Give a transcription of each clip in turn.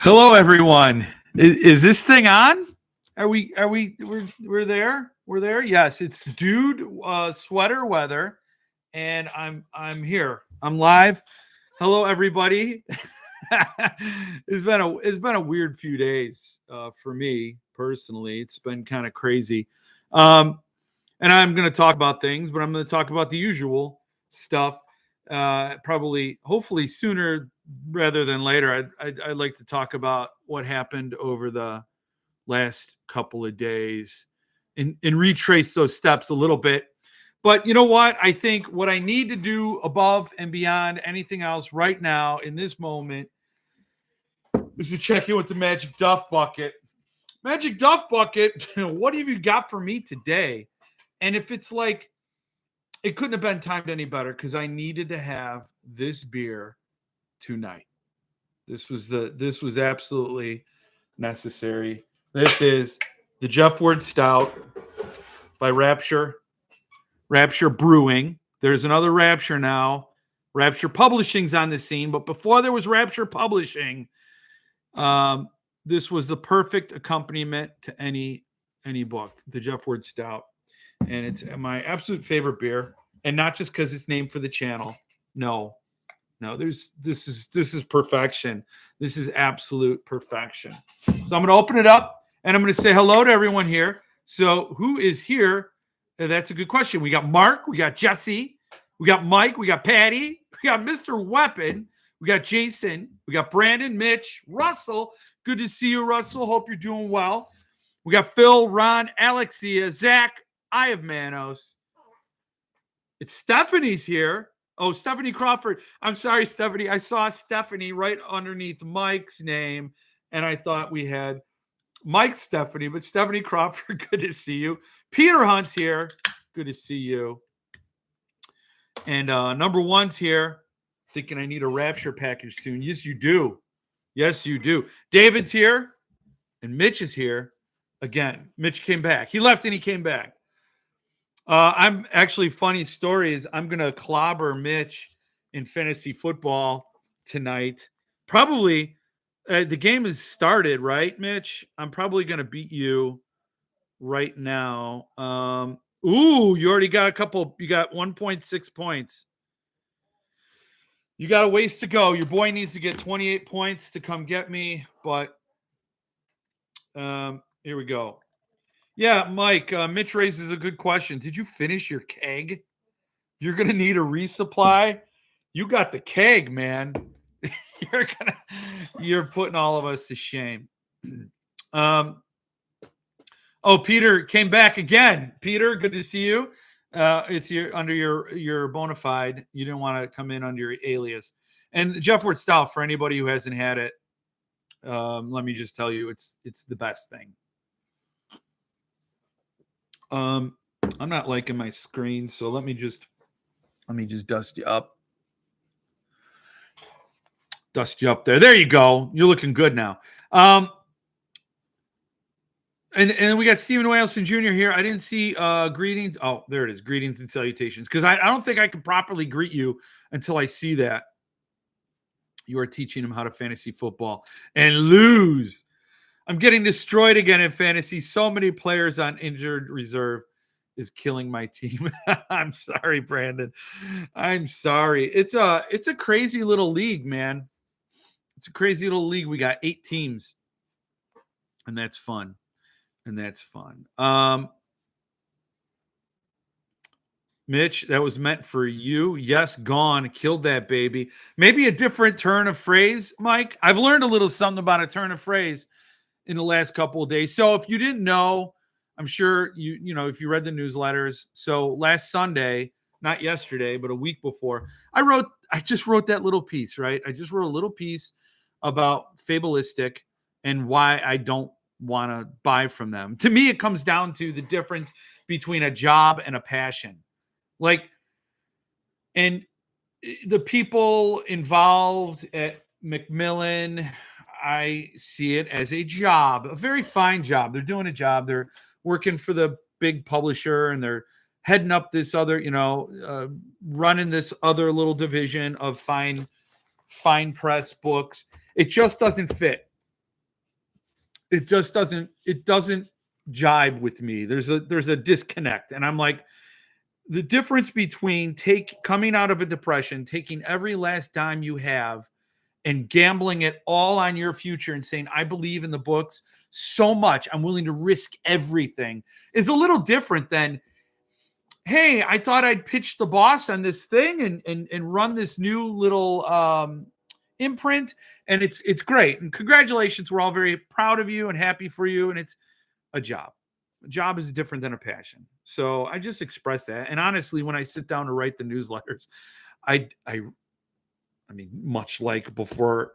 Hello, everyone. Is this thing on? We're there? We're there? Yes, it's dude sweater weather, and I'm here. I'm live. Hello, everybody. It's been a weird few days for me personally. It's been kind of crazy, um, and I'm going to talk about things, but I'm going to talk about the usual stuff. Probably, hopefully, sooner rather than later. I'd like to talk about what happened over the last couple of days and retrace those steps a little bit. But you know what? I think what I need to do above and beyond anything else right now in this moment is to check in with the Magic Duff Bucket. Magic Duff Bucket, what have you got for me today? And if it's like, it couldn't have been timed any better because I needed to have this beer tonight. This was absolutely necessary. This is the Jeff Ward Stout by Rapture Brewing. There's another Rapture now. Rapture Publishing's on the scene, but before there was Rapture Publishing, this was the perfect accompaniment to any book, the Jeff Ward Stout. And it's my absolute favorite beer, and not just because it's named for the channel. No, this is perfection. This is absolute perfection. So I'm going to open it up, and I'm going to say hello to everyone here. So who is here? That's a good question. We got Mark, we got Jesse, we got Mike, we got Patty, we got Mr. Weapon, we got Jason, we got Brandon, Mitch, Russell. Good to see you, Russell. Hope you're doing well. We got Phil, Ron, Alexia, Zach. I have Manos. It's Stephanie's here. Oh, Stephanie Crawford. I'm sorry, Stephanie. I saw Stephanie right underneath Mike's name, and I thought we had Mike Stephanie, but Stephanie Crawford, good to see you. Peter Hunt's here. Good to see you. And number one's here. Thinking I need a Rapture package soon. Yes, you do. Yes, you do. David's here, and Mitch is here. Again, Mitch came back. He left and he came back. I'm actually, funny story is I'm going to clobber Mitch in fantasy football tonight. Probably the game has started, right, Mitch? I'm probably going to beat you right now. You already got you got 1.6 points. You got a ways to go. Your boy needs to get 28 points to come get me, but here we go. Yeah, Mike, Mitch raises a good question. Did you finish your keg? You're going to need a resupply. You got the keg, man. You're putting all of us to shame. Peter came back again. Peter, good to see you. If you're under your bona fide, you didn't want to come in under your alias. And Jeff Ward Stout, for anybody who hasn't had it, let me just tell you, it's the best thing. I'm not liking my screen, so let me just dust you up. Dust you up there. There you go. You're looking good now. And we got Stephen Whalson Jr. here. I didn't see greetings. Oh, there it is. Greetings and salutations. Because I don't think I can properly greet you until I see that. You are teaching him how to fantasy football and lose. I'm getting destroyed again in fantasy. So many players on injured reserve is killing my team. I'm sorry, Brandon. I'm sorry. It's a crazy little league, man. It's a crazy little league. We got 8 teams, and that's fun. Mitch, that was meant for you. Yes, gone. Killed that baby. Maybe a different turn of phrase, Mike. I've learned a little something about a turn of phrase in the last couple of days. So if you didn't know, I'm sure you know if you read the newsletters. So last Sunday, not yesterday, but a week before, I just wrote that little piece, right? I just wrote a little piece about Fabulistic and why I don't want to buy from them. To me, it comes down to the difference between a job and a passion. And the people involved at Macmillan, I see it as a job, a very fine job. They're doing a job. They're working for the big publisher, and they're heading up this other, running this other little division of fine press books. It just doesn't fit. it just doesn't jibe with me. There's a disconnect. And I'm like, the difference between coming out of a depression, taking every last dime you have and gambling it all on your future and saying, I believe in the books so much, I'm willing to risk everything, is a little different than, hey, I thought I'd pitch the boss on this thing and run this new little imprint, and it's great. And congratulations, we're all very proud of you and happy for you. And it's a job. A job is different than a passion. So I just express that. And honestly, when I sit down to write the newsletters, I mean, much like before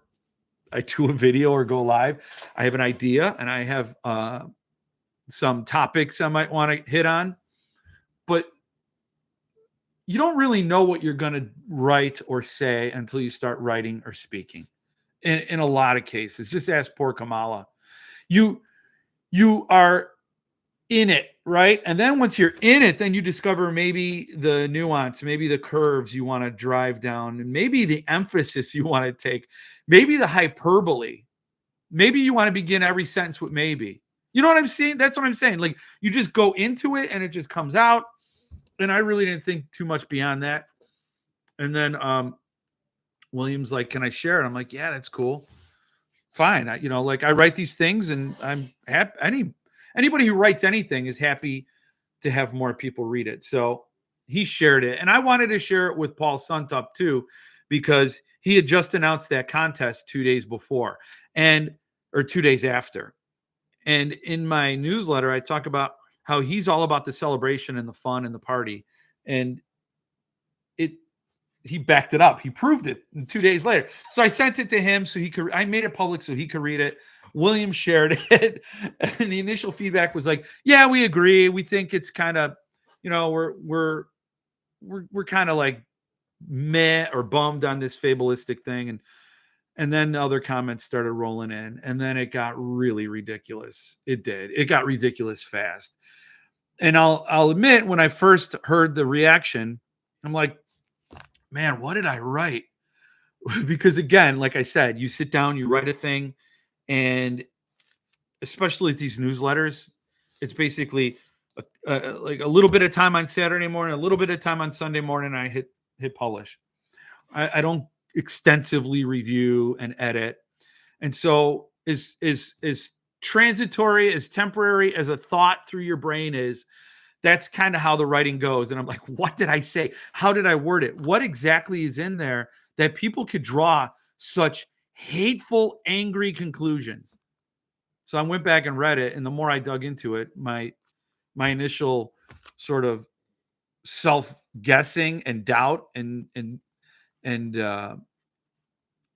I do a video or go live, I have an idea and I have some topics I might want to hit on, but you don't really know what you're going to write or say until you start writing or speaking. In a lot of cases, just ask poor Kamala. You are in it, right? And then once you're in it, then you discover maybe the nuance, maybe the curves you want to drive down, and maybe the emphasis you want to take, maybe the hyperbole. Maybe you want to begin every sentence with maybe. You know what I'm saying? That's what I'm saying. Like, you just go into it and it just comes out. And I really didn't think too much beyond that. And then William's like, can I share it? I'm like, yeah, that's cool. Fine. I write these things and I'm happy. Anybody who writes anything is happy to have more people read it. So he shared it. And I wanted to share it with Paul Suntup too, because he had just announced that contest 2 days before or 2 days after. And in my newsletter, I talk about how he's all about the celebration and the fun and the party. And he backed it up. He proved it 2 days later. So I sent it to him I made it public so he could read it. William shared it. And the initial feedback was like, yeah, we agree. We think it's kind of, we're kind of like meh or bummed on this fabulistic thing. And then other comments started rolling in, and then it got really ridiculous. It did. It got ridiculous fast. And I'll admit, when I first heard the reaction, I'm like, man, what did I write? Because again, like I said, you sit down, you write a thing, and especially these newsletters, it's basically like a little bit of time on Saturday morning, a little bit of time on Sunday morning, and I hit publish. I don't extensively review and edit. And so as transitory, as temporary as a thought through your brain is, that's kind of how the writing goes. And I'm like, what did I say? How did I word it? What exactly is in there that people could draw such hateful, angry conclusions? So I went back and read it. And the more I dug into it, my initial sort of self-guessing and doubt and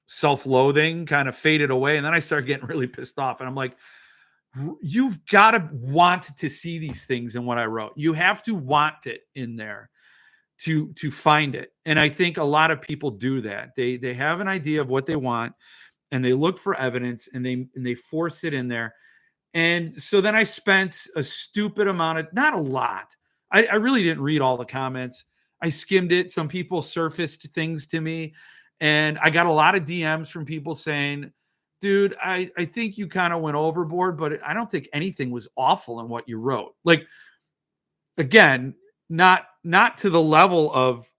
self-loathing kind of faded away. And then I started getting really pissed off. And I'm like, you've got to want to see these things in what I wrote. You have to want it in there to find it. And I think a lot of people do that. They have an idea of what they want, and they look for evidence, and they force it in there. And so then I spent a stupid amount of, not a lot. I really didn't read all the comments. I skimmed it. Some people surfaced things to me, and I got a lot of DMs from people saying, dude, I think you kind of went overboard, but I don't think anything was awful in what you wrote. Like, again, not to the level of,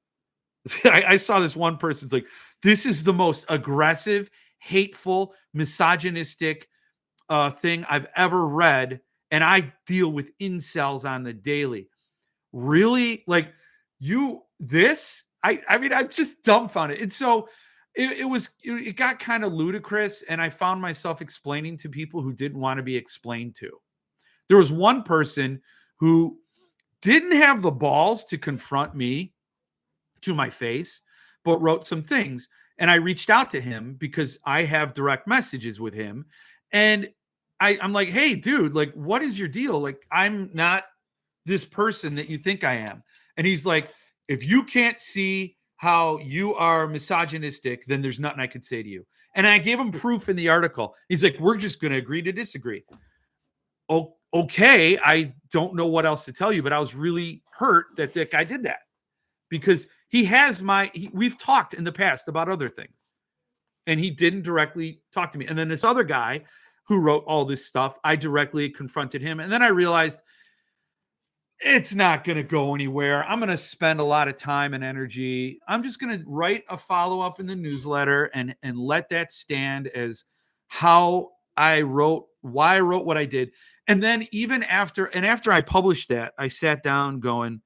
I saw this one person's like, this is the most aggressive, hateful, misogynistic thing I've ever read. And I deal with incels on the daily. Really? Like, I mean, I'm just dumbfounded. And so it got kind of ludicrous. And I found myself explaining to people who didn't want to be explained to. There was one person who didn't have the balls to confront me to my face, but wrote some things. And I reached out to him because I have direct messages with him. And I'm like, hey, dude, like, what is your deal? Like, I'm not this person that you think I am. And he's like, if you can't see how you are misogynistic, then there's nothing I could say to you. And I gave him proof in the article. He's like, we're just going to agree to disagree. Oh, okay. I don't know what else to tell you, but I was really hurt that that guy did that, because he has we've talked in the past about other things, and he didn't directly talk to me. And then this other guy who wrote all this stuff. I directly confronted him. And then I realized it's not going to go anywhere. I'm going to spend a lot of time and energy. I'm just going to write a follow-up in the newsletter and let that stand as how I wrote, why I wrote what I did. And then even after I published that, I sat down going,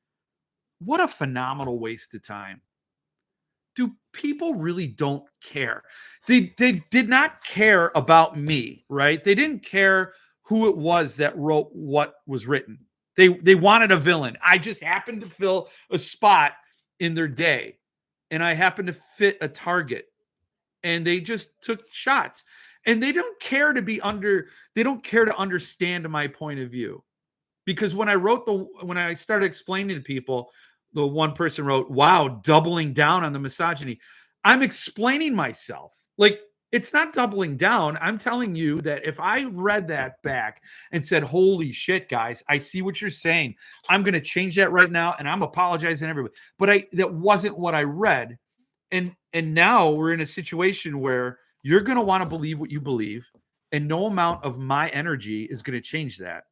what a phenomenal waste of time. Do people really don't care? They did not care about me, right? They didn't care who it was that wrote what was written. They wanted a villain. I just happened to fill a spot in their day, and I happened to fit a target, and they just took shots. And they don't care to be under. They don't care to understand my point of view, because when I started explaining to people, the one person wrote, "Wow, doubling down on the misogyny." I'm explaining myself. Like, it's not doubling down. I'm telling you that if I read that back and said, "Holy shit, guys, I see what you're saying. I'm going to change that right now, and I'm apologizing to everybody." But that wasn't what I read. And now we're in a situation where you're going to want to believe what you believe, and no amount of my energy is going to change that.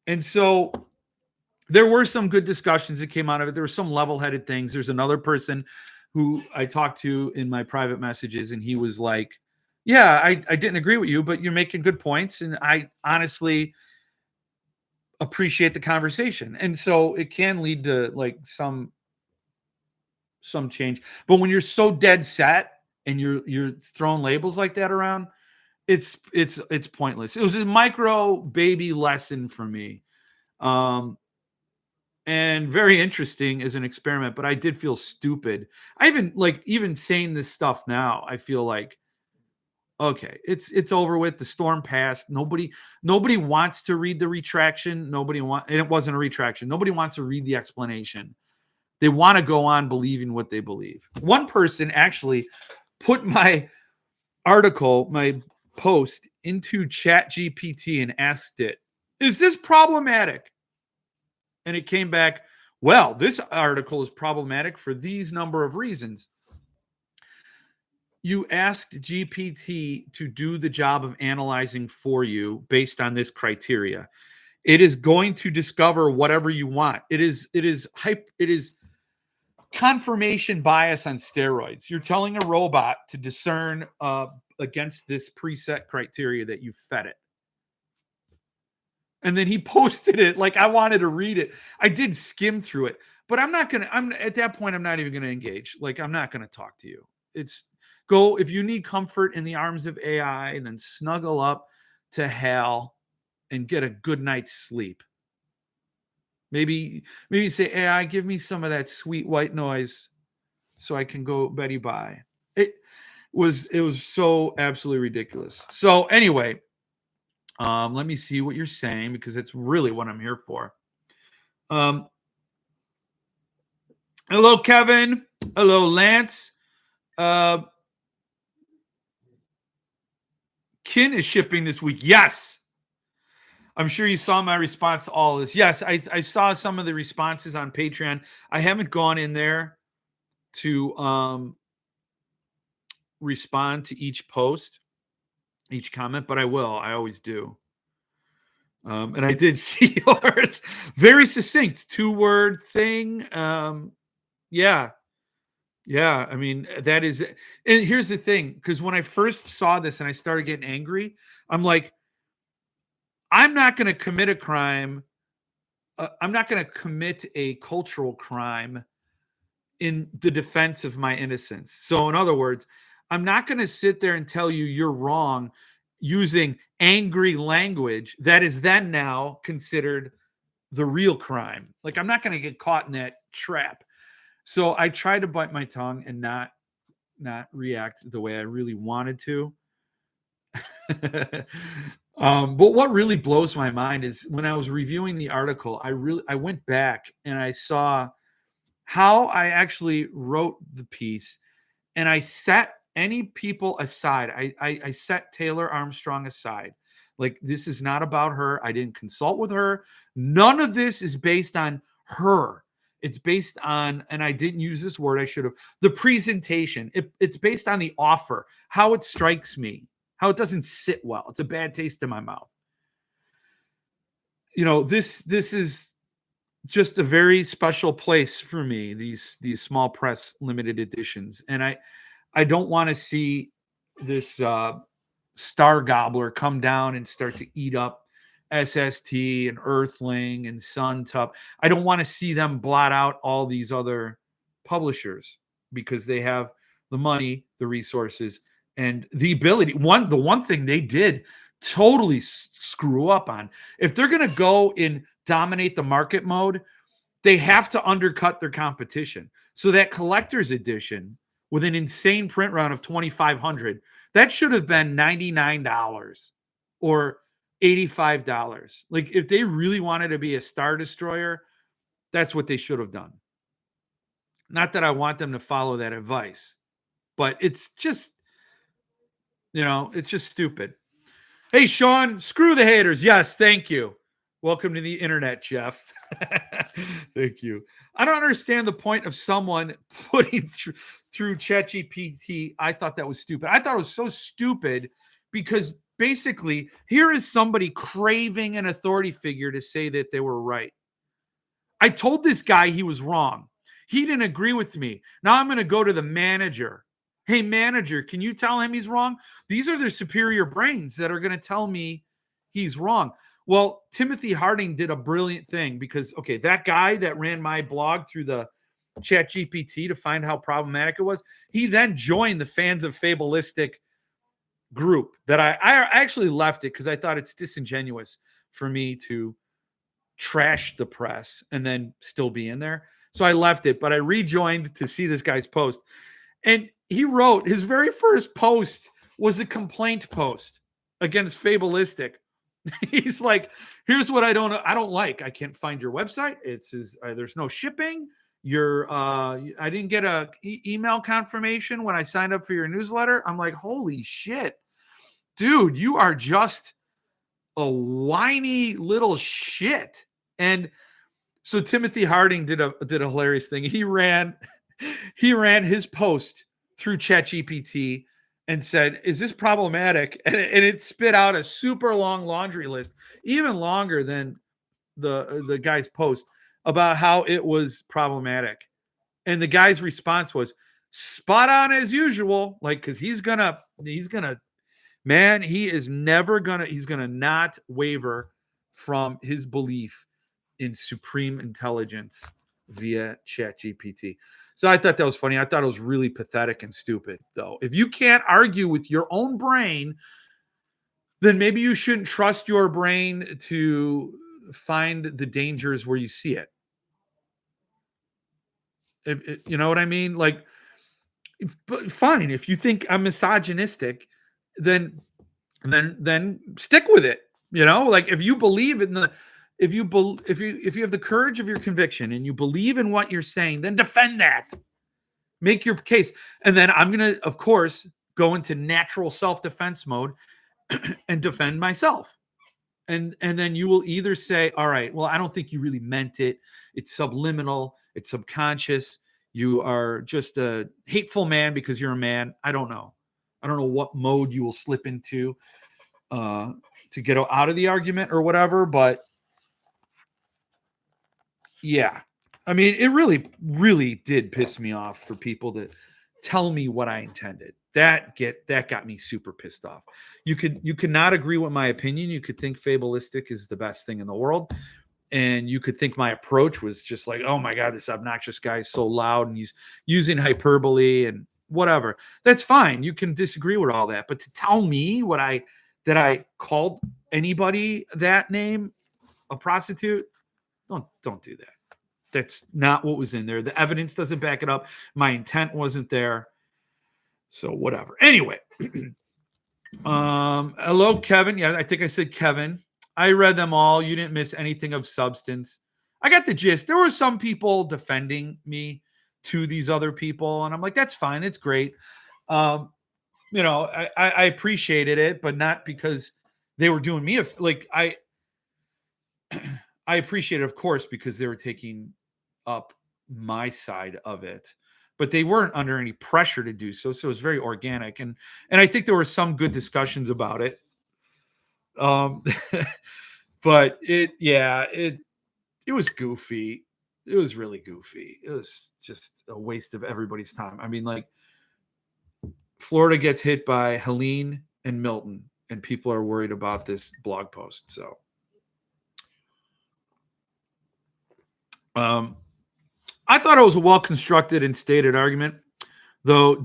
And so there were some good discussions that came out of it. There were some level-headed things. There's another person who I talked to in my private messages, and he was like, yeah, I didn't agree with you, but you're making good points, and I honestly appreciate the conversation. And so it can lead to like some change. But when you're so dead set and you're throwing labels like that around, it's pointless. It was a micro baby lesson for me. And very interesting as an experiment, but I did feel stupid. I even saying this stuff now, I feel like, okay, it's over with. The storm passed. Nobody wants to read the retraction. And it wasn't a retraction. Nobody wants to read the explanation. They want to go on believing what they believe. One person actually put my article, my post, into ChatGPT and asked it, "Is this problematic?" And it came back, "Well, this article is problematic for these number of reasons." You asked GPT to do the job of analyzing for you based on this criteria. It is going to discover whatever you want. It is confirmation bias on steroids. You're telling a robot to discern against this preset criteria that you fed it. And then he posted it like I wanted to read it. I did skim through it, but I'm at that point, I'm not even going to engage. Like, I'm not going to talk to you. It's go, if you need comfort in the arms of AI, and then snuggle up to hell and get a good night's sleep. Maybe say, AI, give me some of that sweet white noise so I can go Betty bye. It was so absolutely ridiculous. So anyway, let me see what you're saying, because it's really what I'm here for. Hello, Kevin. Hello, Lance. Kin is shipping this week. Yes. I'm sure you saw my response to all this. Yes, I saw some of the responses on Patreon. I haven't gone in there to respond to each post, each comment, but I will. I always do. And I did see yours. Very succinct, 2-word thing. Yeah. I mean, that is, and here's the thing, because when I first saw this and I started getting angry, I'm like, I'm not going to commit a crime. I'm not going to commit a cultural crime in the defense of my innocence. So in other words, I'm not going to sit there and tell you you're wrong using angry language that is then now considered the real crime. Like, I'm not going to get caught in that trap. So I tried to bite my tongue and not react the way I really wanted to. But what really blows my mind is when I was reviewing the article, I went back and I saw how I actually wrote the piece, and I set any people aside. I set Taylor Armstrong aside. Like, this is not about her. I didn't consult with her. None of this is based on her. It's based on, and I didn't use this word, I should have, the presentation. It's based on the offer, how it strikes me, how it doesn't sit well. It's a bad taste in my mouth. This is just a very special place for me, these small press limited editions. And I don't want to see this star gobbler come down and start to eat up SST and Earthling and Sun Tup. I don't want to see them blot out all these other publishers because they have the money, the resources, and the ability. The one thing they did totally screw up on, if they're going to go in dominate the market mode, they have to undercut their competition. So that collector's edition with an insane print run of 2,500, that should have been $99 or $85. Like, if they really wanted to be a Star Destroyer, that's what they should have done. Not that I want them to follow that advice, but it's just, it's just stupid. Hey, Sean, screw the haters. Yes, thank you. Welcome to the internet, Jeff. Thank you. I don't understand the point of someone putting through ChatGPT. I thought that was stupid. I thought it was so stupid because basically here is somebody craving an authority figure to say that they were right. I told this guy he was wrong. He didn't agree with me. Now I'm going to go to the manager. Hey, manager, can you tell him he's wrong? These are their superior brains that are going to tell me he's wrong. Well, Timothy Harding did a brilliant thing because, okay, that guy that ran my blog through the ChatGPT to find how problematic it was, he then joined the Fans of Fabulistic group that I actually left it because I thought it's disingenuous for me to trash the press and then still be in there. So I left it, but I rejoined to see this guy's post. And he wrote, his very first post was a complaint post against Fabulistic. He's like, here's what I don't like. I can't find your website. There's no shipping. I didn't get a email confirmation when I signed up for your newsletter. I'm like, holy shit, dude, you are just a whiny little shit. And so Timothy Harding did a hilarious thing. He ran his post through ChatGPT and said, is this problematic? And it spit out a super long laundry list, even longer than the guy's post, about how it was problematic. And the guy's response was spot on as usual. Like, because he's gonna, man, he's gonna not waver from his belief in supreme intelligence via ChatGPT. So I thought that was funny. I thought it was really pathetic and stupid, though. If you can't argue with your own brain, then maybe you shouldn't trust your brain to find the dangers where you see it. If you know what I mean? Like, but fine. If you think I'm misogynistic, then stick with it. Like, if you believe in the if you have the courage of your conviction and you believe in what you're saying, then defend that. Make your case. And then I'm going to, of course, go into natural self-defense mode and defend myself. And then you will either say, all right, well, I don't think you really meant it. It's subliminal. It's subconscious. You are just a hateful man because you're a man. I don't know. I don't know what mode you will slip into to get out of the argument or whatever. But yeah, I mean, it really, really did piss me off for people to tell me what I intended. That got me super pissed off. You could not agree with my opinion. You could think Fabulistic is the best thing in the world. And you could think my approach was just like, oh my God, this obnoxious guy is so loud and he's using hyperbole and whatever. That's fine. You can disagree with all that. But to tell me that I called anybody that name a prostitute, don't do that. That's not what was in there. The evidence doesn't back it up. My intent wasn't there. So whatever. Anyway, hello, Kevin. Yeah, I think I said Kevin. I read them all. You didn't miss anything of substance. I got the gist. There were some people defending me to these other people, and I'm like, that's fine. It's great. I appreciated it, but not because they were doing me I appreciate it, of course, because they were taking up my side of it. but they weren't under any pressure to do so. So it was very organic. And I think there were some good discussions about it. But it was goofy. It was really goofy. It was just a waste of everybody's time. I mean, like, Florida gets hit by Helene and Milton, and people are worried about this blog post. So, I thought it was a well-constructed and stated argument, though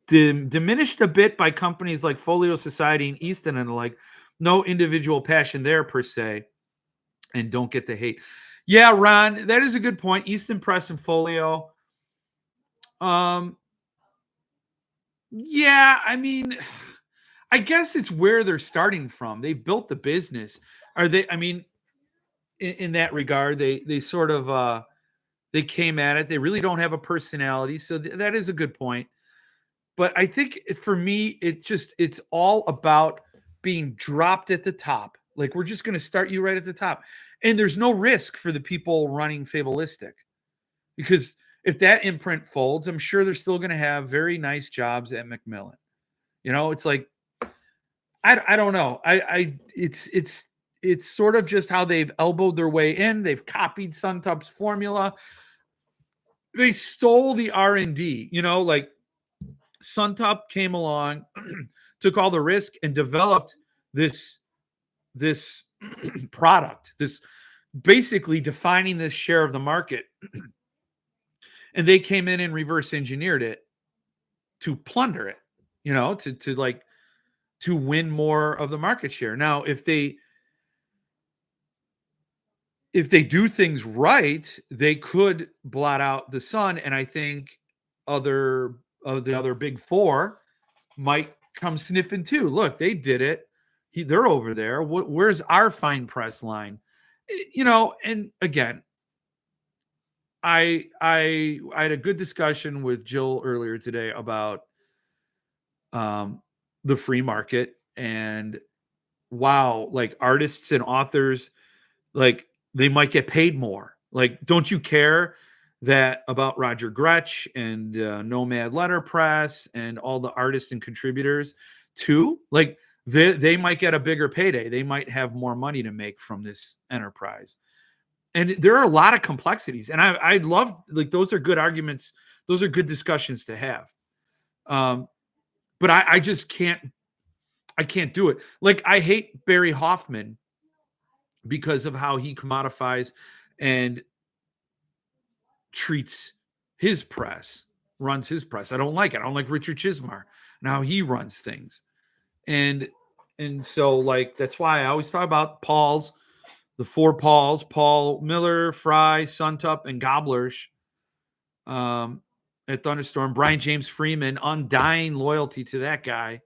diminished a bit by companies like Folio Society and Easton and the like. No individual passion there per se, and don't get the hate. Yeah, Ron, that is a good point. Easton Press and Folio. Yeah, I mean, I guess it's where they're starting from. They've built the business. Are they? I mean, in that regard, they sort of they came at it. They really don't have a personality, so that is a good point. But I think for me, it's all about being dropped at the top. Like, we're just going to start you right at the top, and there's no risk for the people running Fabulistic, because if that imprint folds, I'm sure they're still going to have very nice jobs at Macmillan. It's like, I don't know. It's sort of just how they've elbowed their way in. They've copied Suntup's formula. They stole the R&D. Like, Suntup came along, took all the risk, and developed this product. This basically defining this share of the market. And they came in and reverse engineered it to plunder it, to win more of the market share. Now, if they do things right, they could blot out the Sun, and I think the other big four might come sniffing too. Look, they did it. They're over there. Where's our fine press line? And again, I had a good discussion with Jill earlier today about the free market, and wow, like, artists and authors, like, they might get paid more. Like, don't you care that about Roger Gretsch and Nomad Letterpress and all the artists and contributors too? Like, they might get a bigger payday. They might have more money to make from this enterprise. And there are a lot of complexities. And I'd love, like, those are good arguments. Those are good discussions to have. But I just can't do it. Like, I hate Barry Hoffman because of how he commodifies and treats his press, runs his press. I don't like it. I don't like Richard Chismar and how he runs things. And so, like, that's why I always talk about the four Pauls: Paul Miller, Fry, Suntup, and Goblersh at Thunderstorm. Brian James Freeman, undying loyalty to that guy.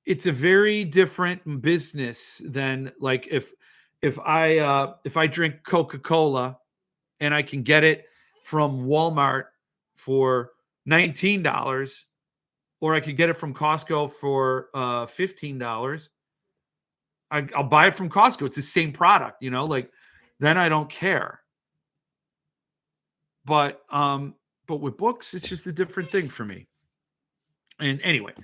It's a very different business than, like, if I drink Coca-Cola and I can get it from Walmart for $19, or I could get it from Costco for $15. I'll buy it from Costco. It's the same product, like, then I don't care. But with books, it's just a different thing for me. And anyway,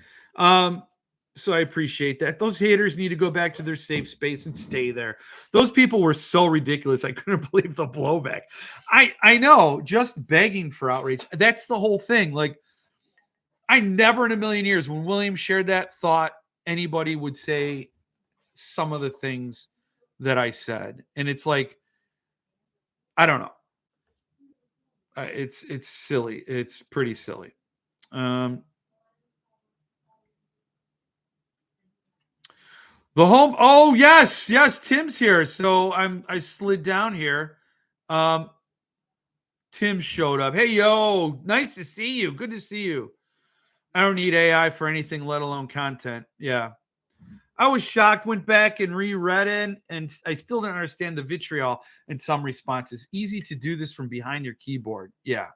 so I appreciate that. Those haters need to go back to their safe space and stay there. Those people were so ridiculous. I couldn't believe the blowback. I know, just begging for outrage. That's the whole thing. Like, I never in a million years, when William shared that, thought anybody would say some of the things that I said. And it's like, I don't know. It's silly. It's pretty silly. The home. Oh, yes. Tim's here. So I slid down here. Tim showed up. Hey, yo, nice to see you. Good to see you. I don't need AI for anything, let alone content. Yeah. I was shocked, went back and reread it, and I still didn't understand the vitriol in some responses. Easy to do this from behind your keyboard. Yeah.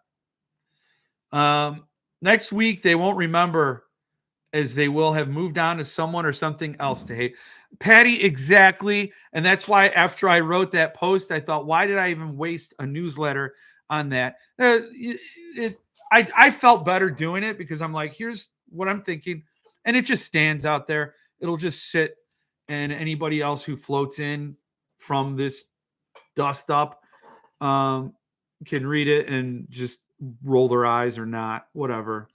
Next week, they won't remember, as they will have moved on to someone or something else to hate. Patty, exactly. And that's why after I wrote that post, I thought, why did I even waste a newsletter on that. I felt better doing it because I'm like, here's what I'm thinking, and it just stands out there. It'll just sit, and anybody else who floats in from this dust up can read it and just roll their eyes or not, whatever.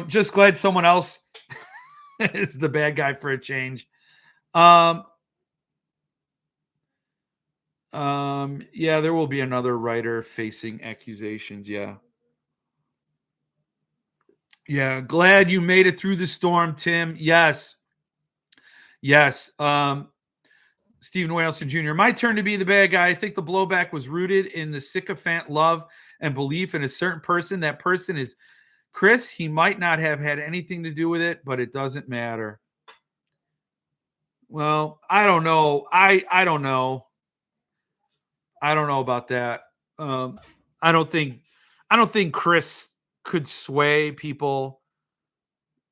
Just glad someone else is the bad guy for a change. Yeah, there will be another writer facing accusations. Yeah. Yeah, glad you made it through the storm, Tim. Yes. Yes. Stephen Whaleston Jr. My turn to be the bad guy. I think the blowback was rooted in the sycophant love and belief in a certain person. That person is Chris. He might not have had anything to do with it, but it doesn't matter. Well, I don't know. I don't know. I don't know about that. I don't think Chris could sway people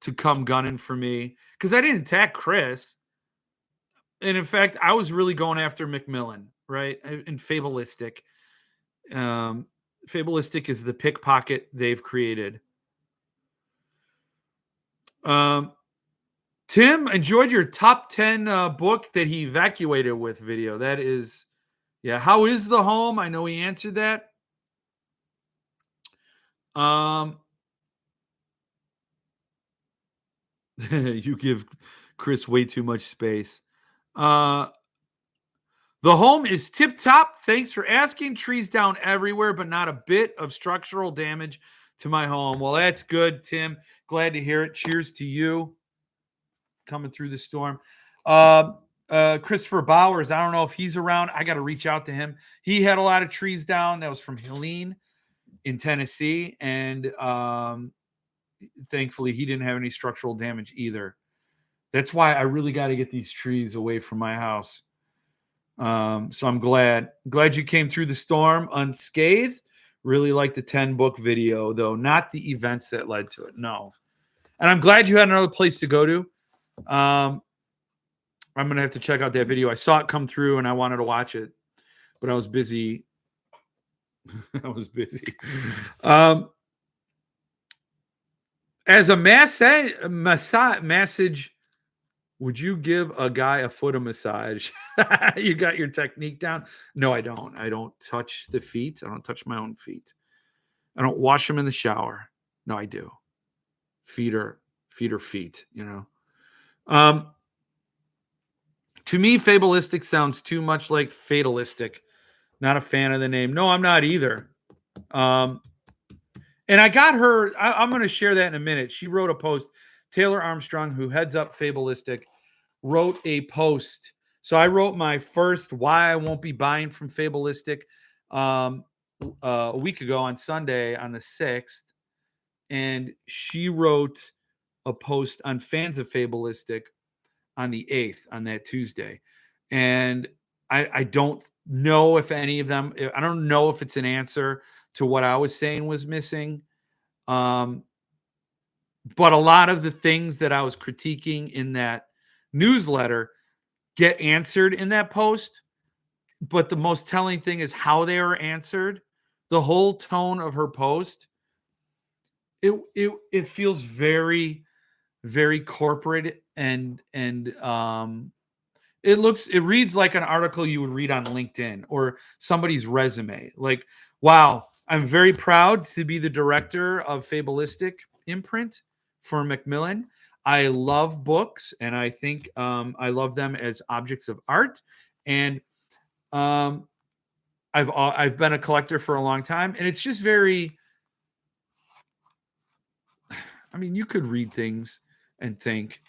to come gunning for me because I didn't attack Chris. And in fact, I was really going after Macmillan, right? And Fabulistic. Fabulistic is the pickpocket they've created. Tim enjoyed your top 10 book that he evacuated with video. That is, yeah. How is the home? I know he answered that. You give Chris way too much space. The home is tip top. Thanks for asking. Trees down everywhere, but not a bit of structural damage to my home. Well, that's good, Tim. Glad to hear it. Cheers to you coming through the storm. Christopher Bowers, I don't know if he's around. I got to reach out to him. He had a lot of trees down. That was from Helene in Tennessee. And thankfully, he didn't have any structural damage either. That's why I really got to get these trees away from my house. So I'm glad you came through the storm unscathed. Really like the 10 book video, though, not the events that led to it. No. And I'm glad you had another place to go to. I'm going to have to check out that video. I saw it come through and I wanted to watch it, but I was busy. I was busy. As a message, would you give a guy a foot of massage? You got your technique down? No, I don't. I don't touch the feet. I don't touch my own feet. I don't wash them in the shower. No, I do. Feet are feet, you know. To me, fabulistic sounds too much like fatalistic. Not a fan of the name. No, I'm not either. And I got her. I'm going to share that in a minute. She wrote a post. Taylor Armstrong, who heads up Fabulistic, wrote a post. So I wrote my first why I won't be buying from Fabulistic a week ago on Sunday on the 6th. And she wrote a post on fans of Fabulistic on the 8th, on that Tuesday. And I don't know if any of them, I don't know if it's an answer to what I was saying was missing. But a lot of the things that I was critiquing in that newsletter get answered in that post. But the most telling thing is how they are answered. The whole tone of her post, it feels very, very corporate and it reads like an article you would read on LinkedIn or somebody's resume. Like, wow, I'm very proud to be the director of Fabulistic imprint for Macmillan. I love books, and I think I love them as objects of art. And I've been a collector for a long time, and it's just very. I mean, you could read things and think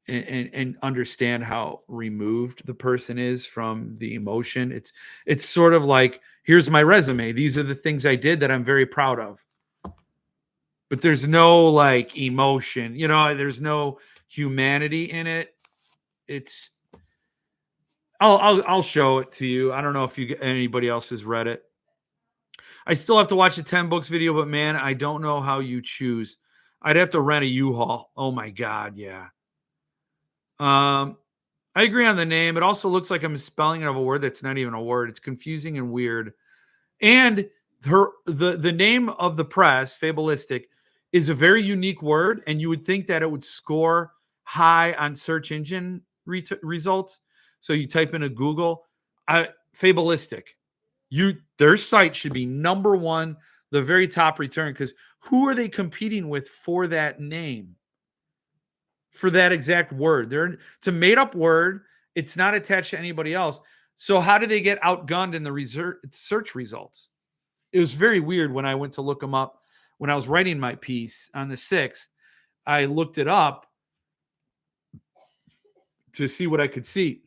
and understand how removed the person is from the emotion. It's sort of like, here's my resume. These are the things I did that I'm very proud of. But there's no like emotion, you know, there's no humanity in it. It's I'll show it to you. I don't know if anybody else has read it. I still have to watch the 10 books video, but man, I don't know how you choose. I'd have to rent a U-Haul. Oh my God, yeah. I agree on the name. It also looks like a misspelling of a word that's not even a word. It's confusing and weird. And the name of the press, Fabulistic, is a very unique word, and you would think that it would score high on search engine results. So you type in a Google, Fabulistic, their site should be number one, the very top return, because who are they competing with for that name? For that exact word. It's a made up word. It's not attached to anybody else. So how do they get outgunned in the search results? It was very weird when I went to look them up. When I was writing my piece on the 6th, I looked it up to see what I could see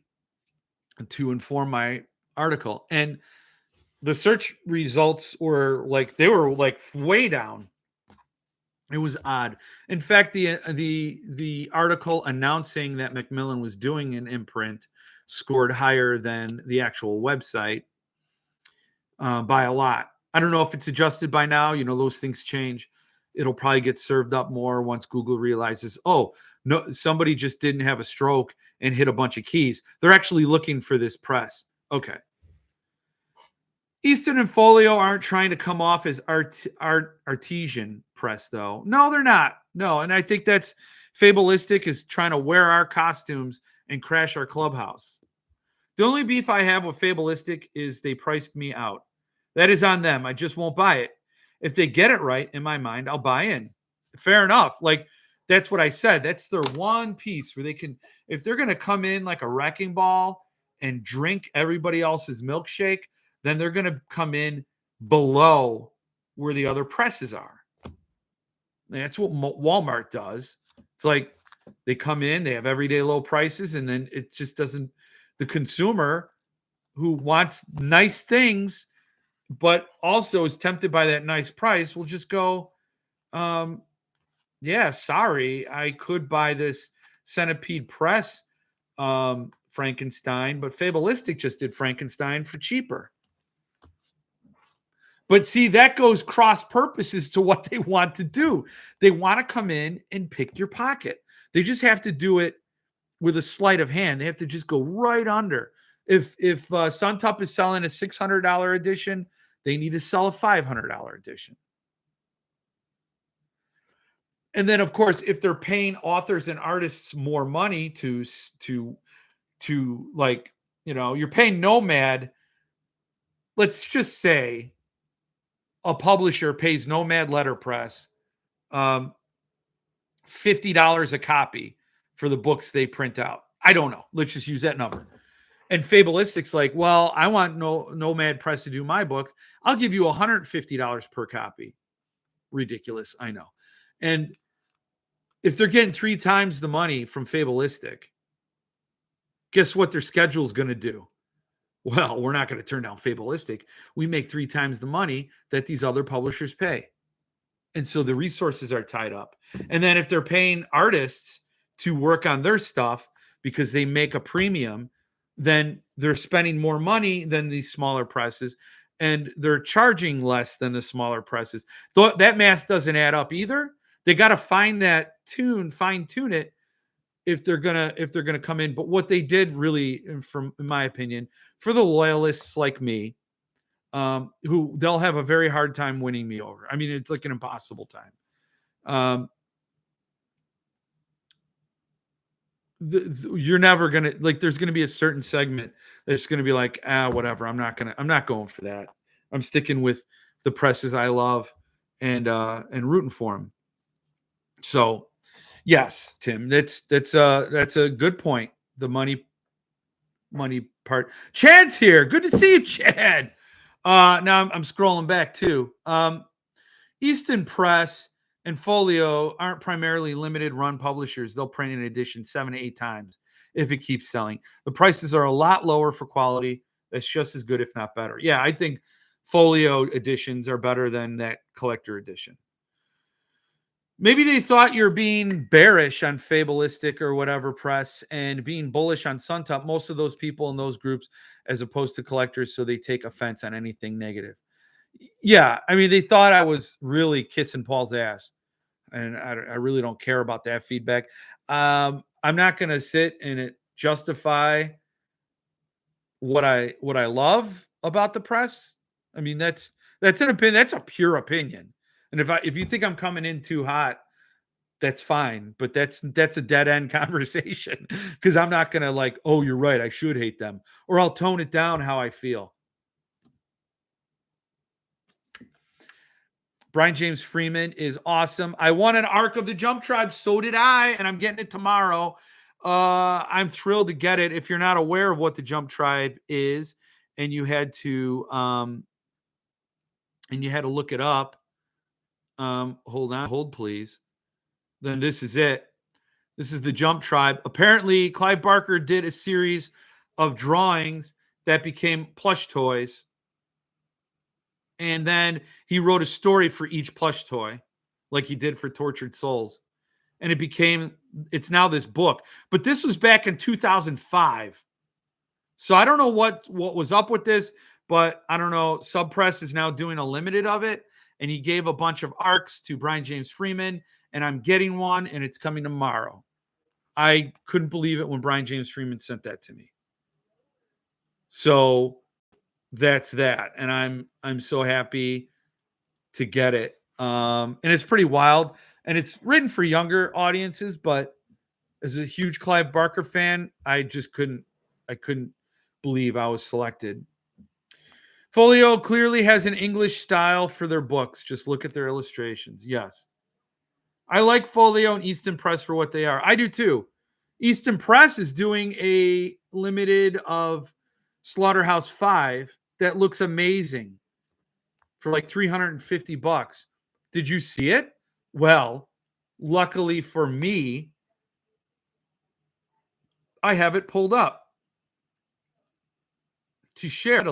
to inform my article. And the search results were like, they were like way down. It was odd. In fact, the article announcing that Macmillan was doing an imprint scored higher than the actual website by a lot. I don't know if it's adjusted by now. You know, those things change. It'll probably get served up more once Google realizes, oh, no, somebody just didn't have a stroke and hit a bunch of keys. They're actually looking for this press. Okay. Easton and Folio aren't trying to come off as artesian press, though. No, they're not. No, and I think that's Fabulistic is trying to wear our costumes and crash our clubhouse. The only beef I have with Fabulistic is they priced me out. That is on them. I just won't buy it. If they get it right, in my mind, I'll buy in. Fair enough. Like, that's what I said. That's their one piece where they can, if they're going to come in like a wrecking ball and drink everybody else's milkshake, then they're going to come in below where the other presses are. And that's what Walmart does. It's like they come in, they have everyday low prices, and then it just doesn't, the consumer who wants nice things, but also is tempted by that nice price, will just go, yeah, sorry, I could buy this Centipede press Frankenstein, but Fabulistic just did Frankenstein for cheaper. But see, that goes cross purposes to what they want to do. They want to come in and pick your pocket. They just have to do it with a sleight of hand. They have to just go right under. If Suntop is selling a $600 edition, they need to sell a $500 edition. And then, of course, if they're paying authors and artists more money to like, you know, you're paying Nomad. Let's just say a publisher pays Nomad Letterpress $50 a copy for the books they print out. I don't know. Let's just use that number. And Fabulistic's like, well, I want Nomad Press to do my books. I'll give you $150 per copy. Ridiculous, I know. And if they're getting 3 times the money from Fabulistic, guess what their schedule is going to do? Well, we're not going to turn down Fabulistic. We make 3 times the money that these other publishers pay. And so the resources are tied up. And then if they're paying artists to work on their stuff because they make a premium, then they're spending more money than these smaller presses, and they're charging less than the smaller presses. Though that math doesn't add up either. They got to find that fine tune it if they're gonna come in. But what they did really, in my opinion, for the loyalists like me, who they'll have a very hard time winning me over. I mean, it's like an impossible time. You're never gonna, like, there's gonna be a certain segment that's gonna be like, whatever. I'm not going for that. I'm sticking with the presses I love and rooting for them. So, yes, Tim, that's a good point. The money part. Chad's here. Good to see you, Chad. Now I'm scrolling back too. Easton Press and Folio aren't primarily limited run publishers. They'll print an edition 7 to 8 times if it keeps selling. The prices are a lot lower for quality that's just as good, if not better. Yeah, I think Folio editions are better than that collector edition. Maybe they thought you're being bearish on Fabulistic or whatever press and being bullish on Suntop. Most of those people in those groups, as opposed to collectors, so they take offense on anything negative. Yeah, I mean, they thought I was really kissing Paul's ass, and I really don't care about that feedback. I'm not going to sit and justify what I love about the press. I mean, that's an opinion. That's a pure opinion. And if you think I'm coming in too hot, that's fine. But that's a dead end conversation because I'm not gonna like, oh, you're right, I should hate them, or I'll tone it down how I feel. Brian James Freeman is awesome. I won an Arc of the Jump Tribe. So did I, and I'm getting it tomorrow. I'm thrilled to get it. If you're not aware of what the Jump Tribe is, and you had to look it up, hold please. Then this is it. This is the Jump Tribe. Apparently, Clive Barker did a series of drawings that became plush toys. And then he wrote a story for each plush toy, like he did for Tortured Souls. And it's now this book. But this was back in 2005. So I don't know what was up with this, but I don't know. Subpress is now doing a limited of it. And he gave a bunch of arcs to Brian James Freeman. And I'm getting one, and it's coming tomorrow. I couldn't believe it when Brian James Freeman sent that to me. So that's that. And I'm so happy to get it. And it's pretty wild. And it's written for younger audiences, but as a huge Clive Barker fan, I couldn't believe I was selected. Folio clearly has an English style for their books. Just look at their illustrations. Yes. I like Folio and Easton Press for what they are. I do too. Easton Press is doing a limited of Slaughterhouse 5 that looks amazing for like $350. Did you see it? Well, luckily for me, I have it pulled up to share.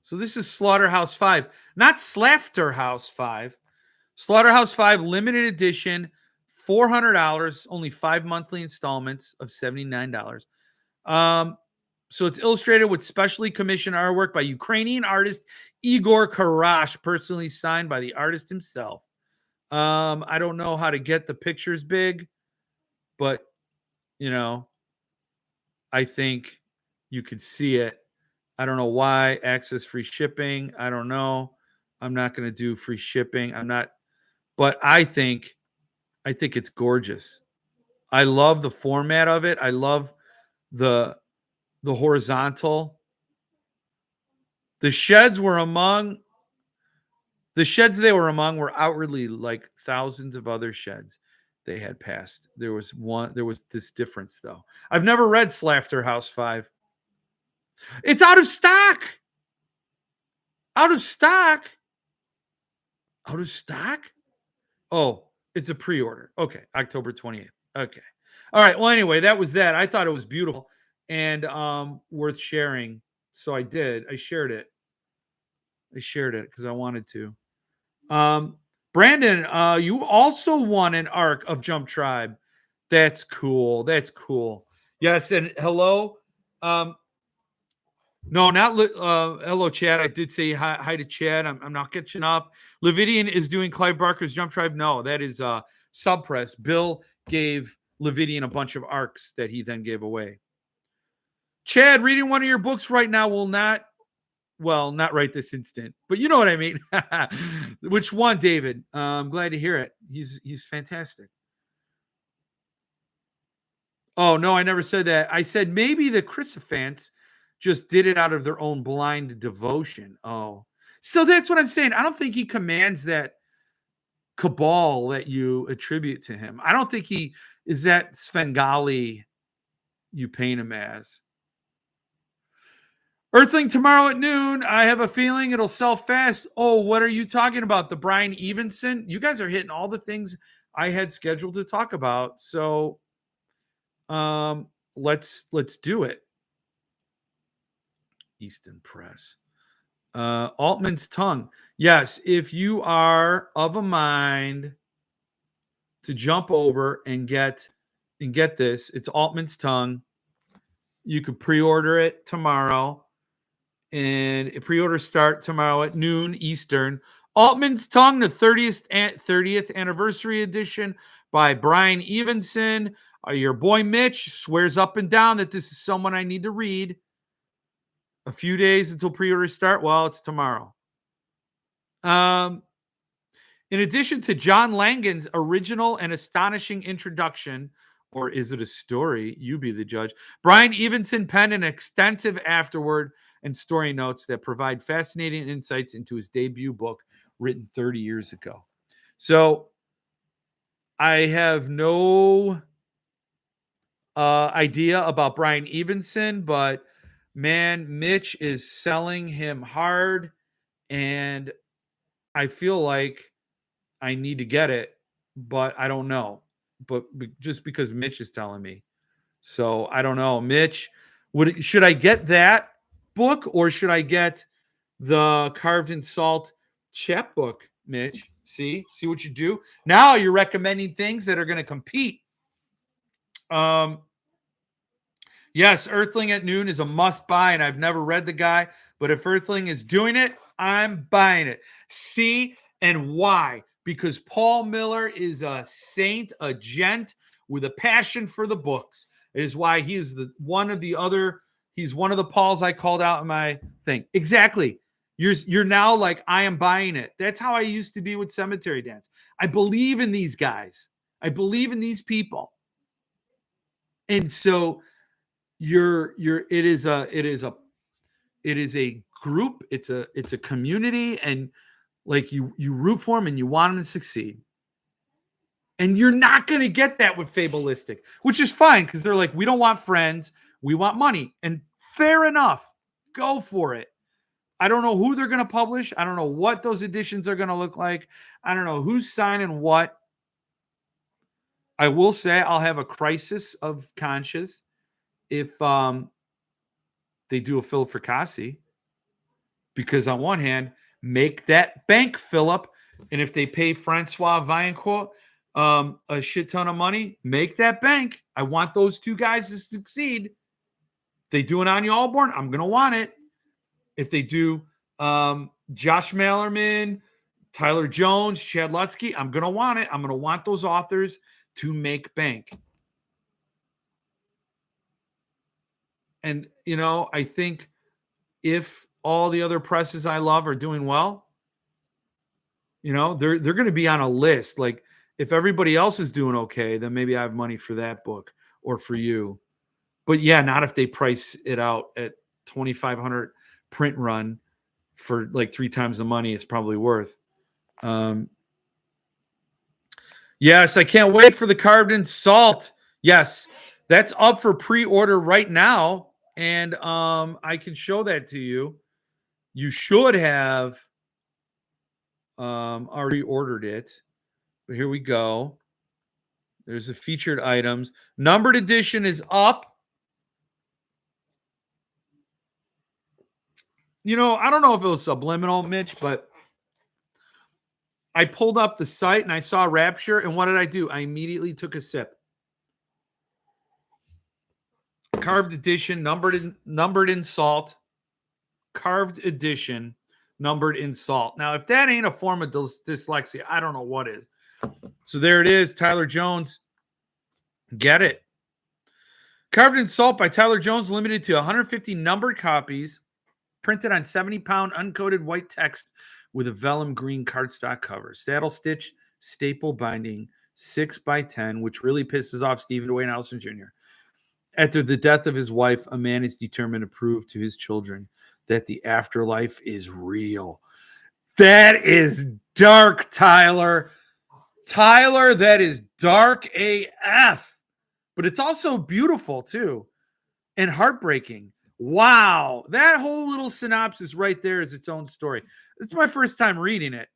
So this is Slaughterhouse 5, not Slaughterhouse 5. Slaughterhouse 5 limited edition, $400, only 5 monthly installments of $79. So it's illustrated with specially commissioned artwork by Ukrainian artist Igor Karash, personally signed by the artist himself. I don't know how to get the pictures big, but I think you could see it. I don't know why. Access free shipping. I don't know. I'm not going to do free shipping. But I think it's gorgeous. I love the format of it. I love the horizontal. The sheds they were among were outwardly like thousands of other sheds they had passed. There was this difference though. I've never read Slaughterhouse 5. It's out of stock. Out of stock. Out of stock? Oh, it's a pre-order. Okay, October 28th. Okay. All right. Well, anyway, that was that. I thought it was beautiful and worth sharing. So I did. I shared it because I wanted to. Brandon, you also won an arc of Jump Tribe. That's cool. That's cool. Yes, and hello. No, not hello, Chad. I did say hi to Chad. I'm not catching up. Levidian is doing Clive Barker's Jump Tribe. No, that is Subpress. Bill gave Levidian a bunch of arcs that he then gave away. Chad, reading one of your books right now will not right this instant, but you know what I mean. Which one, David? I'm glad to hear it. He's fantastic. Oh, no, I never said that. I said maybe the Chrysophants just did it out of their own blind devotion. Oh, so that's what I'm saying. I don't think he commands that cabal that you attribute to him. I don't think he is that Svengali you paint him as. Earthling tomorrow at noon. I have a feeling it'll sell fast. Oh, what are you talking about? The Brian Evenson? You guys are hitting all the things I had scheduled to talk about. So let's do it. Easton Press. Altman's Tongue. Yes, if you are of a mind to jump over and get this, it's Altman's Tongue. You could pre-order it tomorrow. And pre-order start tomorrow at noon Eastern. Altman's Tongue, the 30th anniversary edition by Brian Evenson. Your boy Mitch swears up and down that this is someone I need to read. A few days until pre-order start. Well, it's tomorrow. In addition to John Langan's original and astonishing introduction, or is it a story? You be the judge. Brian Evenson penned an extensive afterword and story notes that provide fascinating insights into his debut book written 30 years ago. So I have no idea about Brian Evenson, but man, Mitch is selling him hard, and I feel like I need to get it, but I don't know. But just because Mitch is telling me, so I don't know. Mitch, should I get that book or should I get the Carved in Salt chapbook? Mitch, see what you do. Now you're recommending things that are going to compete. Yes, Earthling at Noon is a must buy, and I've never read the guy, but if Earthling is doing it, I'm buying it. See, and why? Because Paul Miller is a saint, a gent with a passion for the books. It is why he is one of the Pauls I called out in my thing. Exactly. You're now like, I am buying it. That's how I used to be with Cemetery Dance. I believe in these guys. I believe in these people. And so it is a group, it's a community, and like you root for them and you want them to succeed. And you're not going to get that with Fableistic, which is fine because they're like, we don't want friends, we want money. And fair enough, go for it. I don't know who they're going to publish. I don't know what those editions are going to look like. I don't know who's signing what. I will say I'll have a crisis of conscience if they do a Philip Fracassi, because on one hand, make that bank, Philip, and if they pay Francois Vaillancourt a shit ton of money, make that bank. I want those two guys to succeed. If they do an Anya Allborn, I'm going to want it. If they do Josh Mallerman, Tyler Jones, Chad Lutsky, I'm going to want it. I'm going to want those authors to make bank. And, I think if all the other presses I love are doing well, they're going to be on a list. Like, if everybody else is doing okay, then maybe I have money for that book or for you. But yeah, not if they price it out at 2,500 print run for like 3 times the money it's probably worth. Yes, I can't wait for the Carved in Salt. Yes, that's up for pre-order right now, and I can show that to you. You should have already ordered it. But here we go. There's the featured items. Numbered edition is up. I don't know if it was subliminal, Mitch, but I pulled up the site and I saw Rapture, and what did I do? I immediately took a sip. Carved edition, numbered in salt. Carved edition, numbered in salt. Now, if that ain't a form of dyslexia, I don't know what is. So there it is, Tyler Jones. Get it. Carved in Salt by Tyler Jones, limited to 150 numbered copies, printed on 70-pound uncoated white text with a vellum green cardstock cover. Saddle stitch, staple binding, 6x10, which really pisses off Stephen Dwayne Allison Jr. After the death of his wife, a man is determined to prove to his children that the afterlife is real. That is dark, Tyler. Tyler, that is dark AF. But it's also beautiful, too, and heartbreaking. Wow. That whole little synopsis right there is its own story. It's my first time reading it,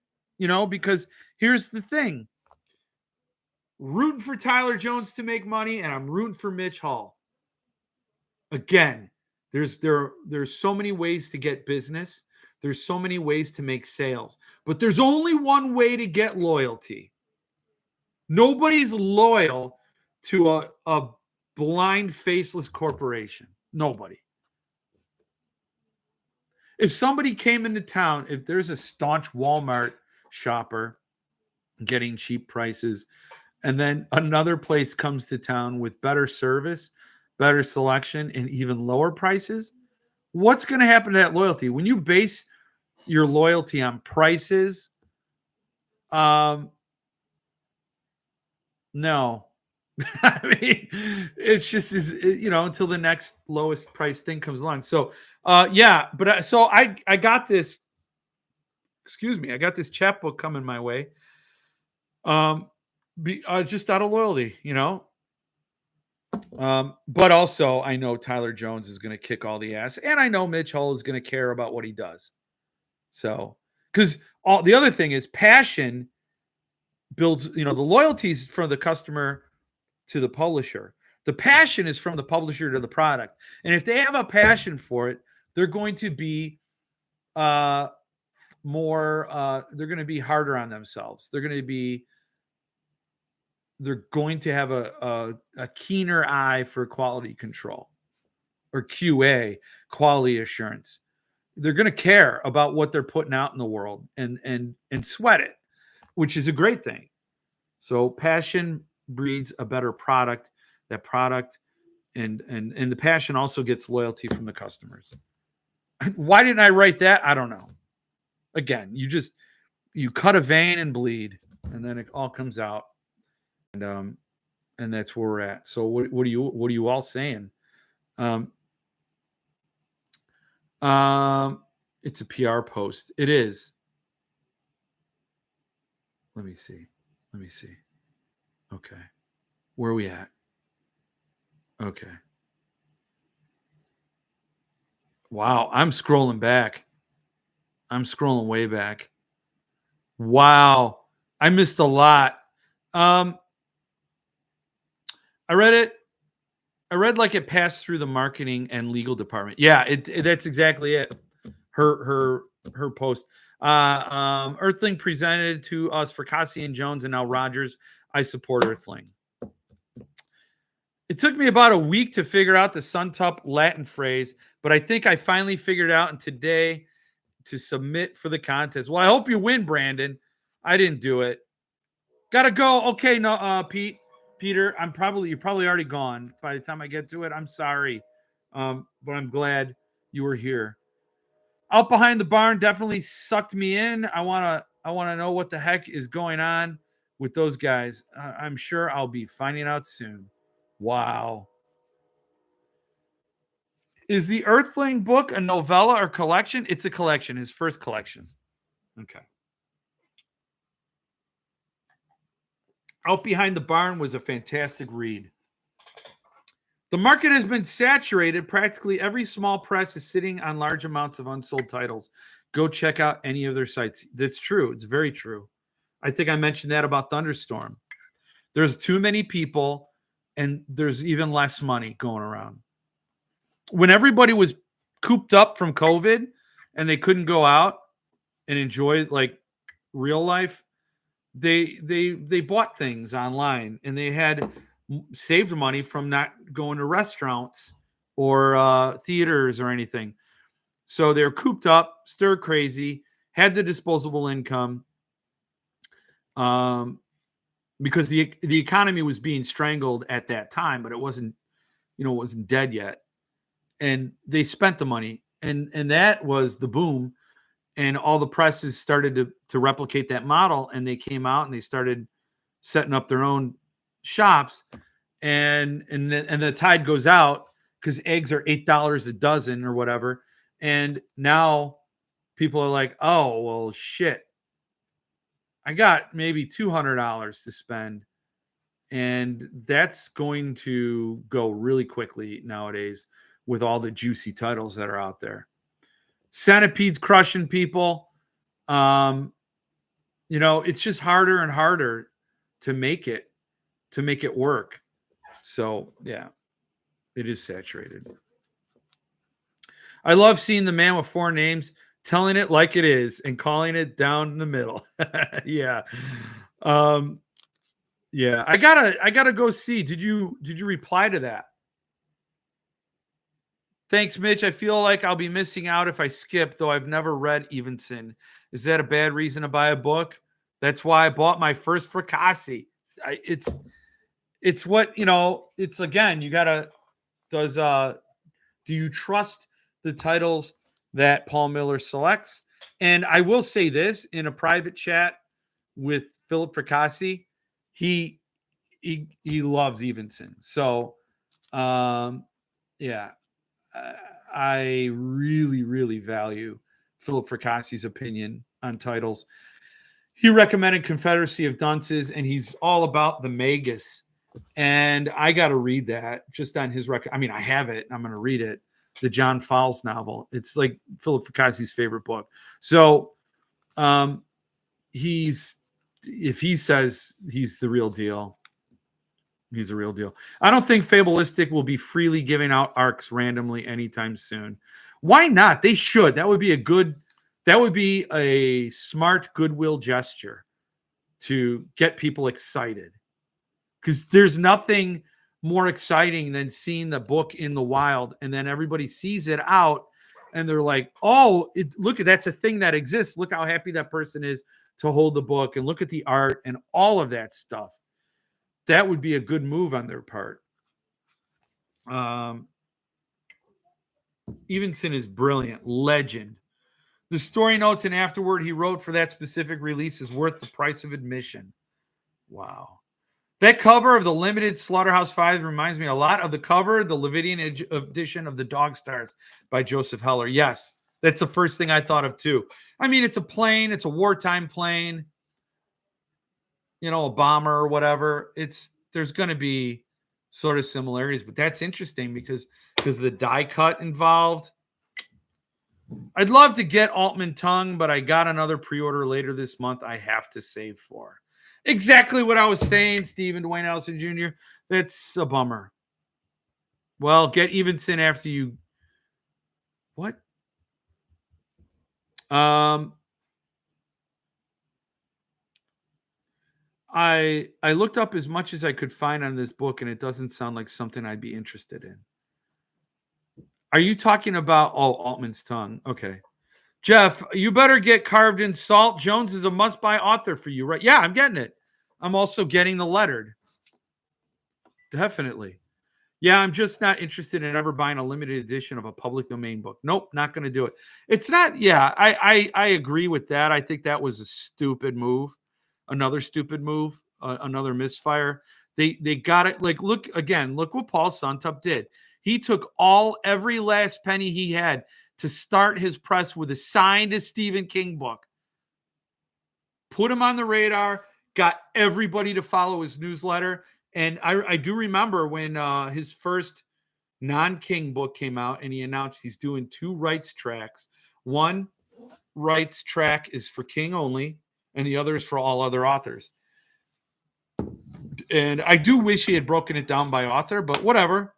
because here's the thing. Rooting for Tyler Jones to make money, and I'm rooting for Mitch Hall. Again, there's so many ways to get business. There's so many ways to make sales. But there's only one way to get loyalty. Nobody's loyal to a blind, faceless corporation. Nobody. If somebody came into town, if there's a staunch Walmart shopper getting cheap prices, and then another place comes to town with better service, better selection, and even lower prices, what's going to happen to that loyalty? When you base your loyalty on prices. No. I mean, it's just until the next lowest price thing comes along. So, yeah, but I got this. Excuse me, I got this chapbook coming my way. Just out of loyalty, but also I know Tyler Jones is going to kick all the ass, and I know Mitch Hull is going to care about what he does. So, because all the other thing is passion builds, the loyalties from the customer to the publisher. The passion is from the publisher to the product. And if they have a passion for it, they're going to be they're going to be harder on themselves. They're going to have a keener eye for quality control or QA, quality assurance. They're going to care about what they're putting out in the world and sweat it, which is a great thing. So passion breeds a better product. That product and the passion also gets loyalty from the customers. Why didn't I write that? I don't know. Again, you cut a vein and bleed, and then it all comes out, and that's where we're at. So what are you all saying? It's a PR post. It is. Let me see. Okay. Where are we at? Okay. Wow. I'm scrolling back. I'm scrolling way back. Wow. I missed a lot. I read it. I read like it passed through the marketing and legal department. Yeah, that's exactly it. Her post. Earthling presented to us for Cassie and Jones and now Rogers. I support Earthling. It took me about a week to figure out the Suntup Latin phrase, but I think I finally figured it out and today to submit for the contest. Well, I hope you win, Brandon. I didn't do it. Gotta go. Okay, no, Peter, you're probably already gone by the time I get to it. I'm sorry. But I'm glad you were here. Out Behind the Barn definitely sucked me in. I wanna know what the heck is going on with those guys. I'm sure I'll be finding out soon. Wow. Is the Earthling book a novella or collection? It's a collection, his first collection. Okay. Out Behind the Barn was a fantastic read. The market has been saturated. Practically every small press is sitting on large amounts of unsold titles. Go check out any of their sites. That's true. It's very true. I think I mentioned that about Thunderstorm. There's too many people, and there's even less money going around. When everybody was cooped up from COVID and they couldn't go out and enjoy like real life, they bought things online and they had saved money from not going to restaurants or theaters or anything. So they're cooped up, stir crazy, had the disposable income, because the economy was being strangled at that time, but it wasn't dead yet. And they spent the money, and that was the boom. And all the presses started to replicate that model, and they came out and they started setting up their own shops, and the tide goes out because eggs are $8 a dozen or whatever, and now people are like, oh well, shit, I got maybe $200 to spend, and that's going to go really quickly nowadays with all the juicy titles that are out there. Centipede's crushing people. It's just harder and harder to make it work. So yeah, it is saturated. I love seeing the man with four names telling it like it is and calling it down the middle. Yeah. Yeah. I gotta go see. Did you reply to that? Thanks, Mitch. I feel like I'll be missing out if I skip, though I've never read Evenson. Is that a bad reason to buy a book? That's why I bought my first Fracassi. It's what, it's again, you gotta, do you trust the titles that Paul Miller selects? And I will say this, in a private chat with Philip Fracassi, he loves Evenson. So yeah, I really, really value Philip Fracassi's opinion on titles. He recommended Confederacy of Dunces, and he's all about the Magus. And I got to read that just on his record. I mean, I have it. I'm going to read it. The John Fowles novel. It's like Philip Fracassi's favorite book. So if he says he's the real deal, he's the real deal. I don't think Fabulistic will be freely giving out arcs randomly anytime soon. Why not? They should. That would be a smart goodwill gesture to get people excited. Because there's nothing more exciting than seeing the book in the wild, and then everybody sees it out and they're like, oh, look, that's a thing that exists. Look how happy that person is to hold the book, and look at the art and all of that stuff. That would be a good move on their part. Evenson is brilliant. Legend. The story notes and afterward he wrote for that specific release is worth the price of admission. Wow. That cover of the limited Slaughterhouse 5 reminds me a lot of the cover, the Levidian edition of The Dog Stars by Joseph Heller. Yes, that's the first thing I thought of too. I mean, it's a plane. It's a wartime plane. A bomber or whatever. There's going to be sort of similarities, but that's interesting because the die cut involved. I'd love to get Altman Tongue, but I got another pre-order later this month I have to save for. Exactly what I was saying, Stephen Dwayne Allison Jr. That's a bummer. Well, get Evenson after you. What? I looked up as much as I could find on this book, and it doesn't sound like something I'd be interested in. Are you talking about Altman's Tongue? Okay. Jeff, you better get Carved in Salt. Jones is a must-buy author for you, right? Yeah, I'm getting it. I'm also getting the lettered. Definitely. Yeah, I'm just not interested in ever buying a limited edition of a public domain book. Nope, not going to do it. It's not. Yeah, I agree with that. I think that was a stupid move. Another stupid move. Another misfire. They got it. Like, look what Paul Sontup did. He took every last penny he had to start his press with a signed Stephen King book. Put him on the radar. Got everybody to follow his newsletter. And I do remember when his first non-King book came out and he announced he's doing 2 rights tracks. One rights track is for King only, and the other is for all other authors. And I do wish he had broken it down by author, but whatever.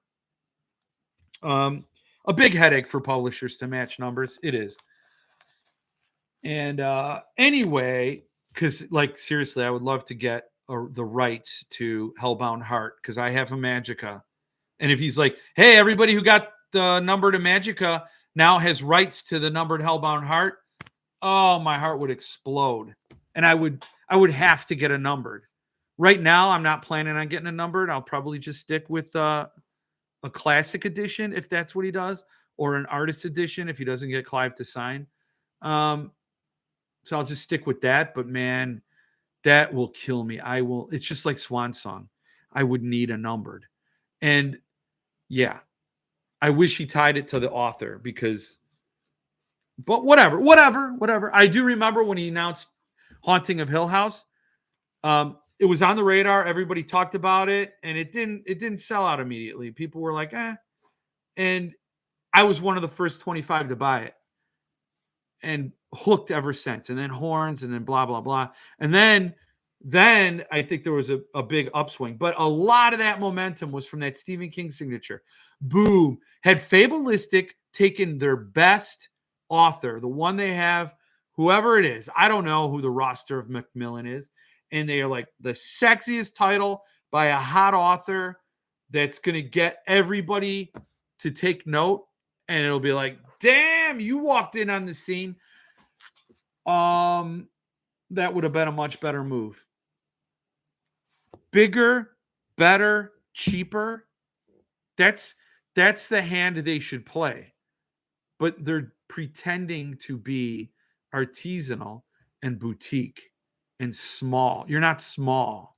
A big headache for publishers to match numbers. It is. And anyway, because seriously, I would love to get the rights to Hellbound Heart because I have a Magica. And if he's like, hey, everybody who got the numbered Magica now has rights to the numbered Hellbound Heart, oh, my heart would explode. And I would have to get a numbered. Right now, I'm not planning on getting a numbered. I'll probably just stick with a classic edition if that's what he does, or an artist edition if he doesn't get Clive to sign. So I'll just stick with that. But man, that will kill me. It's just like Swan Song. I would need a numbered. And yeah, I wish he tied it to the author but whatever. I do remember when he announced Haunting of Hill House. It was on the radar. Everybody talked about it, and it didn't sell out immediately. People were like, eh. And I was one of the first 25 to buy it. And hooked ever since. And then Horns, and then blah, blah, blah. And then I think there was a big upswing. But a lot of that momentum was from that Stephen King signature. Boom. Had Fabulistic taken their best author, the one they have, whoever it is, I don't know who the roster of Macmillan is, and they are like the sexiest title by a hot author that's going to get everybody to take note, and it'll be like, damn, you walked in on the scene. That would have been a much better move. Bigger, better, cheaper. That's the hand they should play. But they're pretending to be artisanal, and boutique and small. You're not small.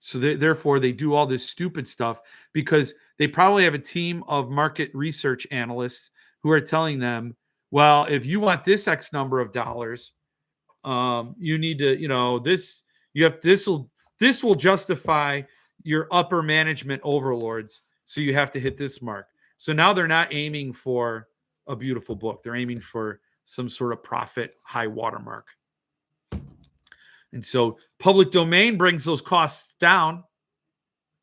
So therefore, they do all this stupid stuff because they probably have a team of market research analysts who are telling them, well, if you want this X number of dollars, you need to, this will justify your upper management overlords. So you have to hit this mark. So now they're not aiming for a beautiful book. They're aiming for some sort of profit high watermark. And so public domain brings those costs down,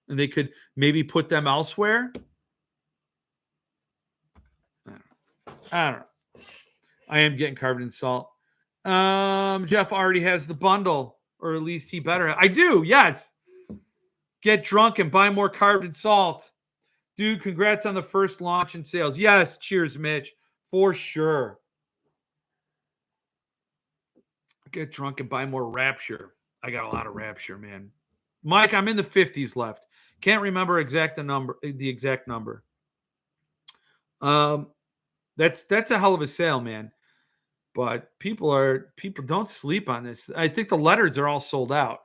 and they could maybe put them elsewhere. I don't know. I am getting covered in salt. Jeff already has the bundle, or at least he better. I do, yes. Get drunk and buy more carved in salt. Dude, congrats on the first launch and sales. Yes, cheers, Mitch. For sure. Get drunk and buy more Rapture. I got a lot of Rapture, man. Mike, I'm in the 50s left. Can't remember the exact number. That's a hell of a sale, man. But people don't sleep on this. I think the letters are all sold out.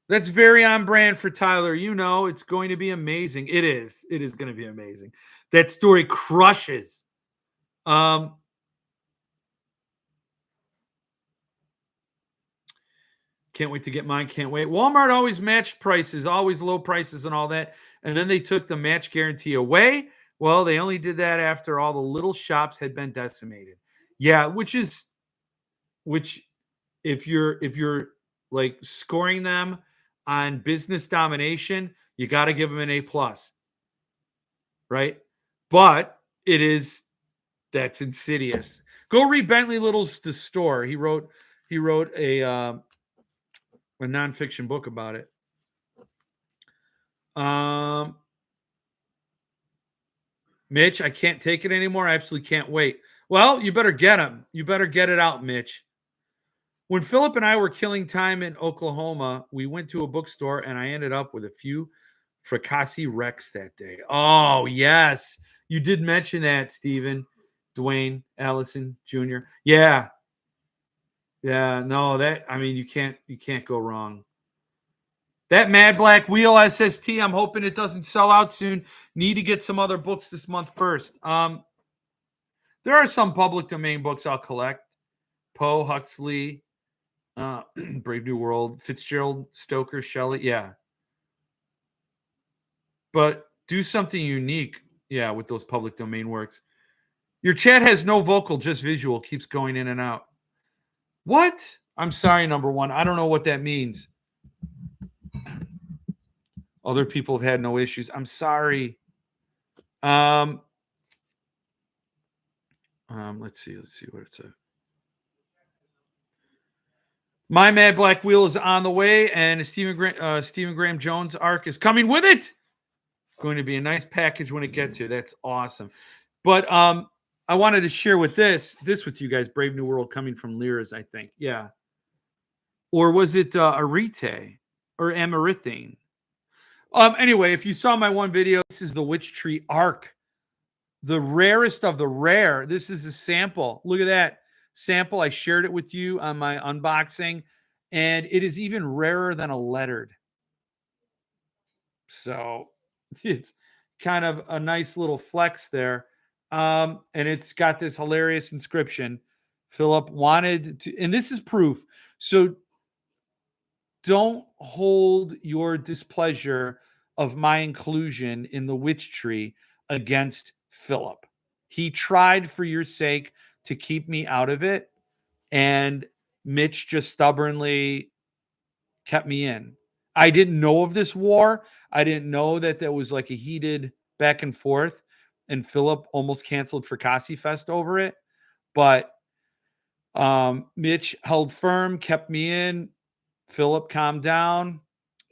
That's very on brand for Tyler. It's going to be amazing. It is. It is going to be amazing. That story crushes. Can't wait to get mine. Can't wait. Walmart always matched prices, always low prices and all that. And then they took the match guarantee away. Well, they only did that after all the little shops had been decimated. Yeah, which if you're like scoring them on business domination, you got to give them an A+. Right? But that's insidious. Go read Bentley Little's The Store. He wrote a nonfiction book about it. Mitch, I can't take it anymore. I absolutely can't wait. Well, you better get them. You better get it out, Mitch. When Philip and I were killing time in Oklahoma, we went to a bookstore and I ended up with a few Fracassi Rex that day. Oh, yes. You did mention that, Stephen. Dwayne Allison Jr. Yeah. Yeah, no, you can't go wrong. That Mad Black Wheel SST, I'm hoping it doesn't sell out soon. Need to get some other books this month first. There are some public domain books I'll collect. Poe, Huxley, Brave New World, Fitzgerald, Stoker, Shelley. Yeah. But do something unique, with those public domain works. Your chat has no vocal, just visual. Keeps going in and out. What? I'm sorry, number one. I don't know what that means. Other people have had no issues. I'm sorry. Let's see what it says. My Mad Black Wheel is on the way, and Stephen Graham Jones arc is coming with it. Going to be a nice package when it gets here. That's awesome. But I wanted to share with this with you guys. Brave New World coming from Lyra's, I think. Yeah. Or was it Arite or Amarythine? Anyway, if you saw my one video, this is the Witch Tree arc. The rarest of the rare. This is a sample. Look at that sample. I shared it with you on my unboxing, and it is even rarer than a lettered. So it's kind of a nice little flex there. And it's got this hilarious inscription. Philip wanted to, and this is proof. So don't hold your displeasure of my inclusion in the Witch Tree against Philip. He tried for your sake to keep me out of it, and Mitch just stubbornly kept me in. I didn't know of this war. I didn't know that there was like a heated back and forth, and Philip almost canceled Fracassi Fest over it. But Mitch held firm, kept me in. Philip calmed down,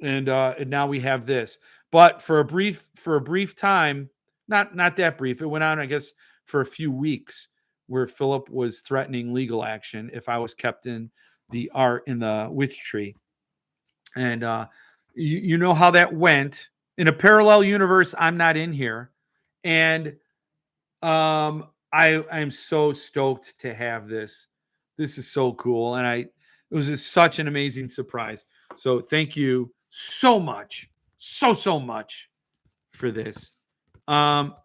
and now we have this. But for a brief time, not that brief, it went on, I guess, for a few weeks, where Philip was threatening legal action if I was kept in the Witch Tree. And you know how that went. In a parallel universe, I'm not in here, and I I'm so stoked to have this. This is so cool, and it was just such an amazing surprise. So thank you so much, so much for this. Um,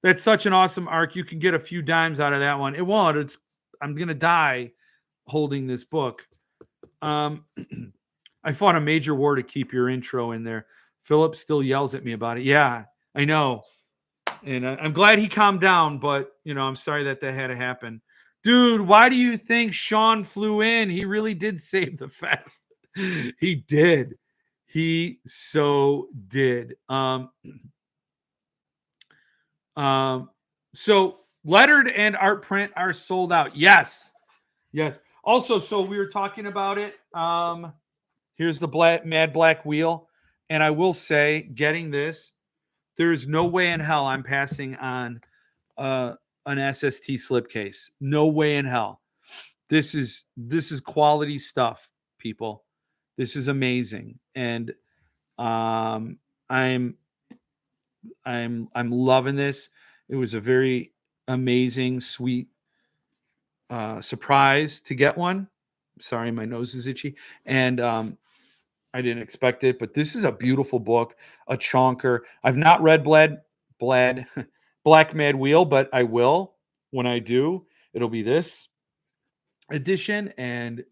that's such an awesome arc. You can get a few dimes out of that one. It won't. I'm gonna die holding this book. I fought a major war to keep your intro in there. Philip still yells at me about it. Yeah, I know. And I'm glad he calmed down, but I'm sorry that had to happen. Dude, why do you think Sean flew in? He really did save the fest. He did. He so did. So lettered and art print are sold out. Yes. Also, so we were talking about it. Here's the Mad Black Wheel. And I will say, getting this, there is no way in hell I'm passing on an SST slipcase. No way in hell. This is quality stuff, people. This is amazing, and I'm loving this. It was a very amazing, sweet surprise to get one. Sorry, my nose is itchy, and I didn't expect it, but this is a beautiful book, a chonker. I've not read Black Mad Wheel, but I will. When I do, it'll be this edition, and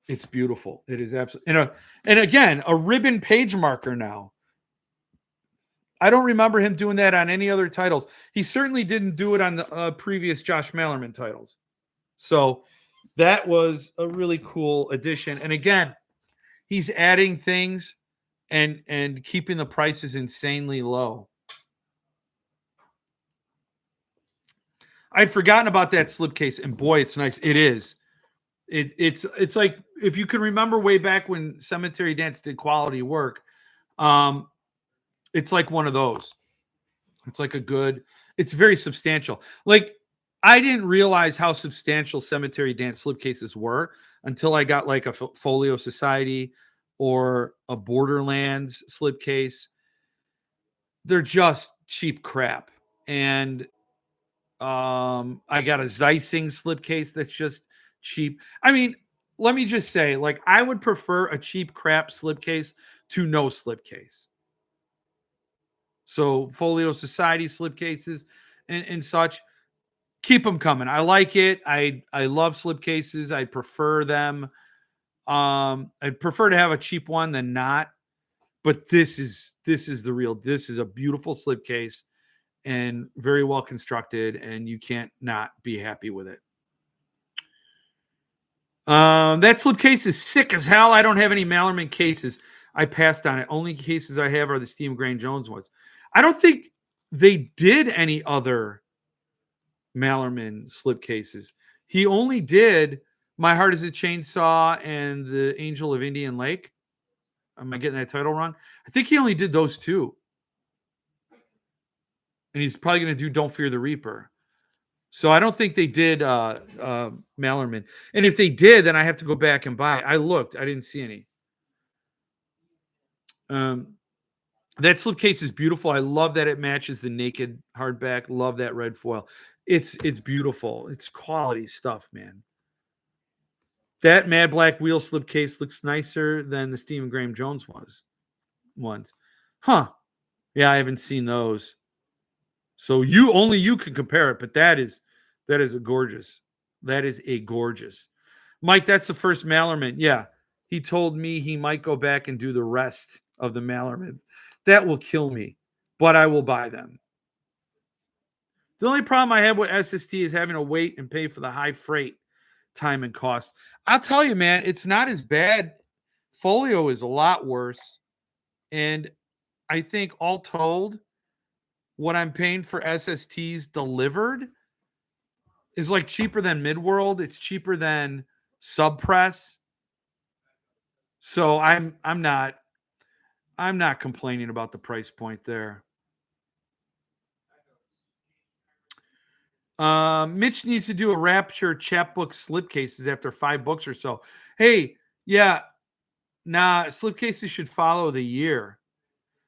it's beautiful. It is absolutely, and again, a ribbon page marker now. I don't remember him doing that on any other titles. He certainly didn't do it on the previous Josh Malerman titles. So that was a really cool addition. And again, he's adding things and keeping the prices insanely low. I'd forgotten about that slipcase, and boy, it's nice. It is. It's like, if you can remember way back when Cemetery Dance did quality work, it's like one of those. It's like it's very substantial. Like, I didn't realize how substantial Cemetery Dance slipcases were until I got like a Folio Society or a Borderlands slipcase. They're just cheap crap. And I got a Zeissing slipcase that's just cheap. I mean, let me just say, like, I would prefer a cheap crap slipcase to no slipcase. So Folio Society slipcases and such, keep them coming. I like it. I love slipcases. I prefer them. I'd prefer to have a cheap one than not. But this is the real. This is a beautiful slipcase and very well constructed, and you can't not be happy with it. That slipcase is sick as hell. I don't have any Malerman cases. I passed on it. Only cases I have are the Stephen Graham Jones ones. I don't think they did any other Malerman slipcases. He only did My Heart is a Chainsaw and The Angel of Indian Lake. Am I getting that title wrong? I think he only did those two. And he's probably going to do Don't Fear the Reaper. So I don't think they did Malerman. And if they did, then I have to go back and buy. I looked. I didn't see any. That slipcase is beautiful. I love that it matches the naked hardback. Love that red foil. It's beautiful. It's quality stuff, man. That Mad Black Wheel slipcase looks nicer than the Stephen Graham Jones ones. Huh. Yeah, I haven't seen those. So you can compare it, but that is a gorgeous. That is a gorgeous. Mike, that's the first Malerman. Yeah. He told me he might go back and do the rest of the Malermans. That will kill me, but I will buy them. The only problem I have with SST is having to wait and pay for the high freight time and cost. I'll tell you, man, it's not as bad. Folio is a lot worse. And I think all told, what I'm paying for SSTs delivered is like cheaper than Midworld. It's cheaper than Subpress. So I'm not complaining about the price point there. Mitch needs to do a Rapture chapbook slipcases after 5 books or so. Hey, yeah, nah, slipcases should follow the year.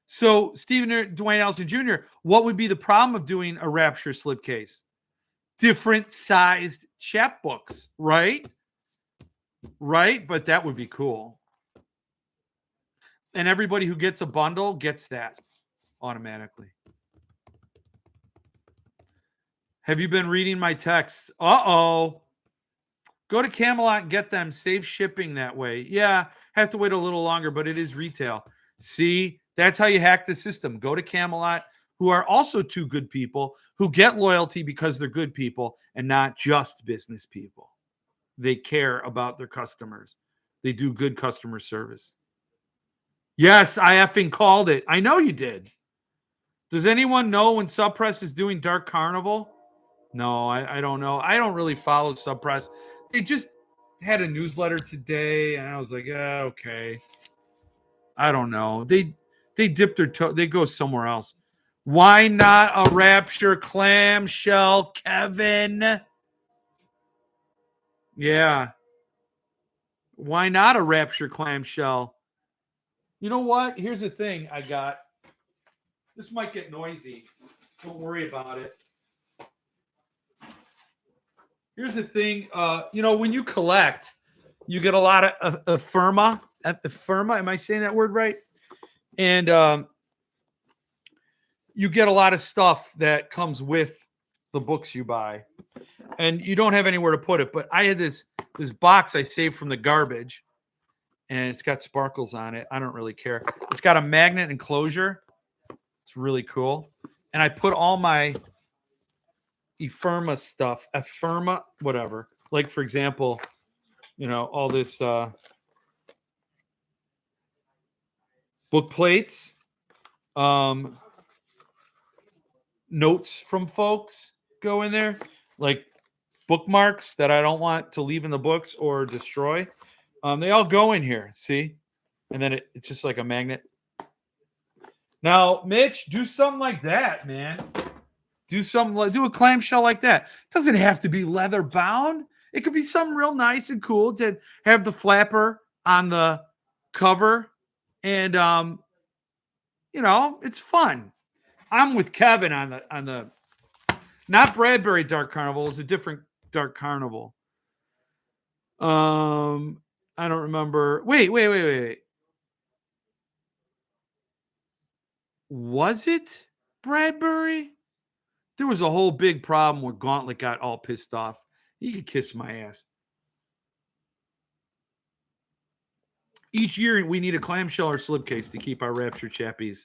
So, Stephen Dwayne Allison Jr., what would be the problem of doing a Rapture slipcase? different sized chapbooks, right? Right? But that would be cool. And everybody who gets a bundle gets that automatically. Have you been reading my texts? Uh-oh. Go to Camelot and get them. Save shipping that way. Yeah, have to wait a little longer, but it is retail. See, that's how you hack the system. Go to Camelot, who are also two good people who get loyalty because they're good people and not just business people. They care about their customers. They do good customer service. Yes, I effing called it. I know you did. Does anyone know when Subpress is doing Dark Carnival? No, I don't know. I don't really follow Subpress. They just had a newsletter today, and I was like, okay. I don't know. They dip their toe. They go somewhere else. Why not a Rapture clamshell, Kevin? Yeah. Why not a Rapture clamshell? You know what? Here's the thing I got. This might get noisy. Don't worry about it. Here's the thing. When you collect, you get a lot of ephemera. Ephemera, am I saying that word right? And you get a lot of stuff that comes with the books you buy. And you don't have anywhere to put it. But I had this box I saved from the garbage. And it's got sparkles on it. I don't really care. It's got a magnet enclosure. It's really cool. And I put all my ephemera stuff, whatever. Like, for example, all this book plates, notes from folks go in there, like bookmarks that I don't want to leave in the books or destroy. They all go in here, see? And then it's just like a magnet. Now, Mitch, do something like that, man. Do a clamshell like that. It doesn't have to be leather bound. It could be something real nice and cool to have the flapper on the cover. And it's fun. I'm with Kevin on the not Bradbury Dark Carnival, it's a different Dark Carnival. I don't remember. Wait. Was it Bradbury? There was a whole big problem where Gauntlet got all pissed off. He could kiss my ass. Each year, we need a clamshell or slipcase to keep our Rapture chappies.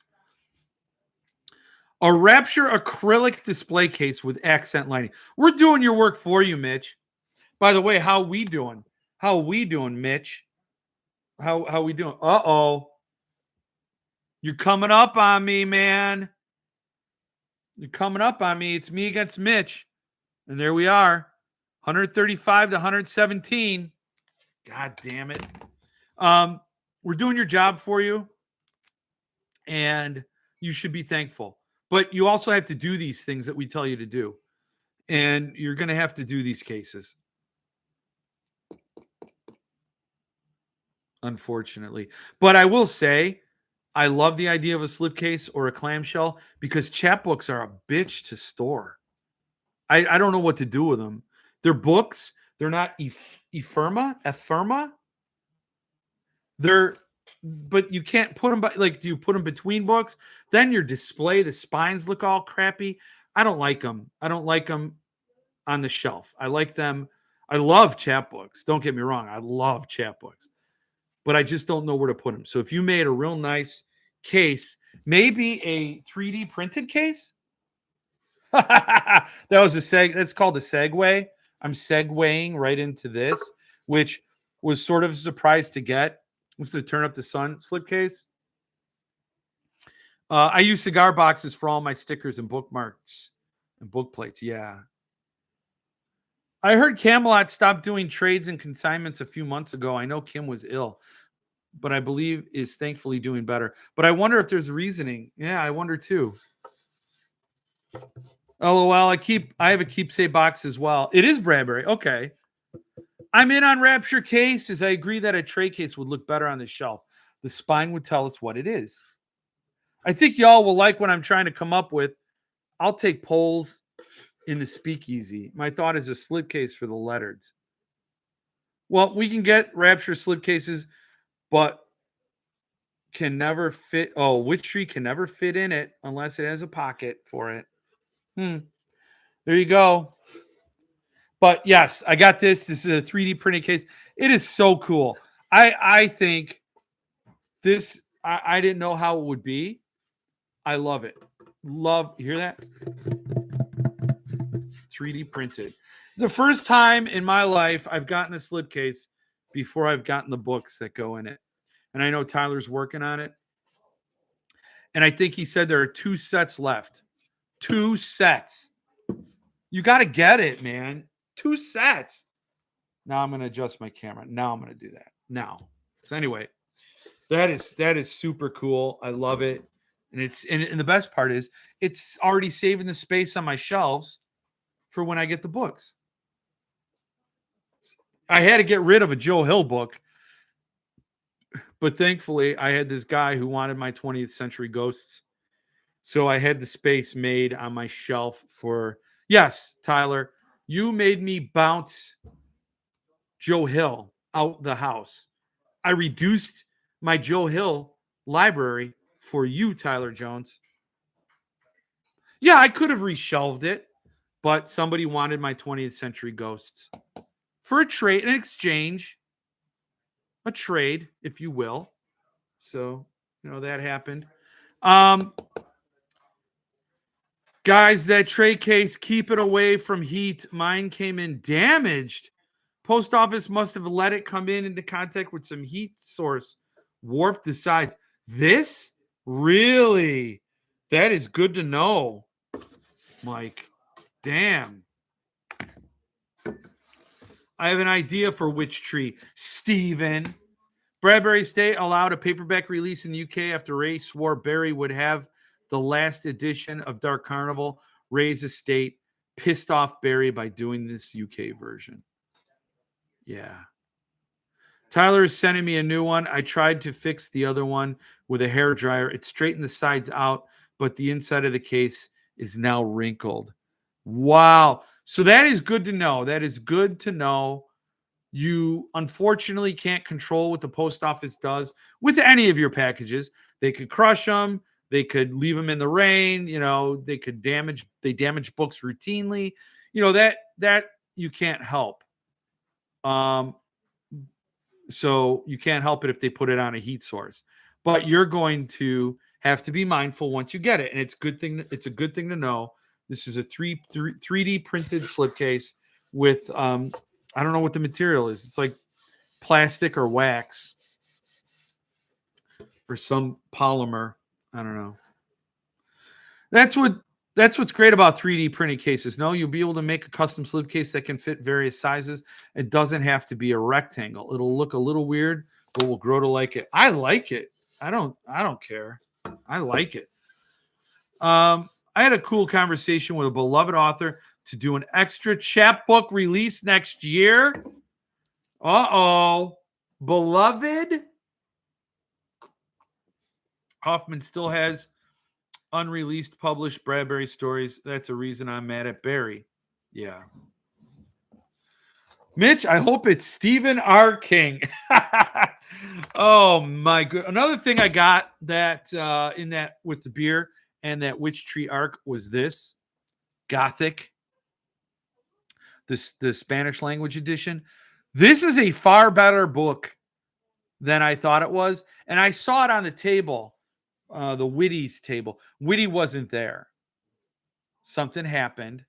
A Rapture acrylic display case with accent lighting. We're doing your work for you, Mitch. By the way, how we doing? How we doing, Mitch? How we doing? Uh-oh. You're coming up on me, man. You're coming up on me. It's me against Mitch. And there we are. 135 to 117. God damn it. We're doing your job for you. And you should be thankful. But you also have to do these things that we tell you to do. And you're going to have to do these cases. Unfortunately. But I will say, I love the idea of a slipcase or a clamshell because chapbooks are a bitch to store. I don't know what to do with them. They're books. They're not ephemera. But you can't put them do you put them between books? Then your display, the spines look all crappy. I don't like them. I don't like them on the shelf. I like them. I love chapbooks. Don't get me wrong. I love chapbooks. But I just don't know where to put them. So if you made a real nice case, maybe a 3D printed case. That was that's called a segue. I'm segueing right into this, which was sort of a surprise to get. This is a turn up the sun slipcase. I use cigar boxes for all my stickers and bookmarks and book plates. Yeah. I heard Camelot stopped doing trades and consignments a few months ago. I know Kim was ill, but I believe is thankfully doing better. But I wonder if there's reasoning. Yeah, I wonder too. LOL, I have a keepsake box as well. It is Bradbury. Okay. I'm in on Rapture cases. I agree that a tray case would look better on the shelf. The spine would tell us what it is. I think y'all will like what I'm trying to come up with. I'll take polls. in the speakeasy. My thought is a slipcase for the lettereds. Well, we can get Rapture slipcases, but can never fit. Oh, Witch Tree can never fit in it unless it has a pocket for it. There you go. But yes, I got this. This is a 3D printed case. It is so cool. I think this. I didn't know how it would be. I love it. Love. You hear that? 3D printed. The first time in my life I've gotten a slipcase before I've gotten the books that go in it. And I know Tyler's working on it. And I think he said there are 2 sets left. 2 sets. You got to get it, man. 2 sets. Now I'm going to adjust my camera. Now I'm going to do that. Now. So anyway, that is super cool. I love it. And the best part is it's already saving the space on my shelves for when I get the books. I had to get rid of a Joe Hill book, but thankfully I had this guy who wanted my 20th Century Ghosts. So I had the space made on my shelf for, yes, Tyler, you made me bounce Joe Hill out the house. I reduced my Joe Hill library for you, Tyler Jones. Yeah, I could have reshelved it, but somebody wanted my 20th Century Ghosts for a trade, an exchange, a trade, if you will. So, that happened. Guys, that tray case, keep it away from heat. Mine came in damaged. Post office must have let it come into contact with some heat source, warped the sides. This? Really? That is good to know, Mike. Damn. I have an idea for Witch Tree. Steven. Bradbury Estate allowed a paperback release in the UK after Ray swore Barry would have the last edition of Dark Carnival. Ray's estate pissed off Barry by doing this UK version. Yeah. Tyler is sending me a new one. I tried to fix the other one with a hair dryer. It straightened the sides out, but the inside of the case is now wrinkled. Wow. So that is good to know. That is good to know. You unfortunately can't control what the post office does with any of your packages. They could crush them. They could leave them in the rain. They could damage books routinely. That you can't help. So you can't help it if they put it on a heat source, but you're going to have to be mindful once you get it. And it's a good thing to know. This is a 3D printed slipcase with, I don't know what the material is. It's like plastic or wax or some polymer. I don't know. That's what's great about 3D printed cases. No, you'll be able to make a custom slipcase that can fit various sizes. It doesn't have to be a rectangle. It'll look a little weird, but we'll grow to like it. I like it. I don't care. I like it. I had a cool conversation with a beloved author to do an extra chapbook release next year. Beloved Hoffman still has unreleased published Bradbury stories. That's a reason I'm mad at Barry. Yeah. Mitch, I hope it's Stephen R. King. Oh my god. Another thing I got that in that with the beer and that Witch Tree arc was this Gothic. The Spanish language edition. This is a far better book than I thought it was. And I saw it on the table, the Witty's table. Witty wasn't there. Something happened,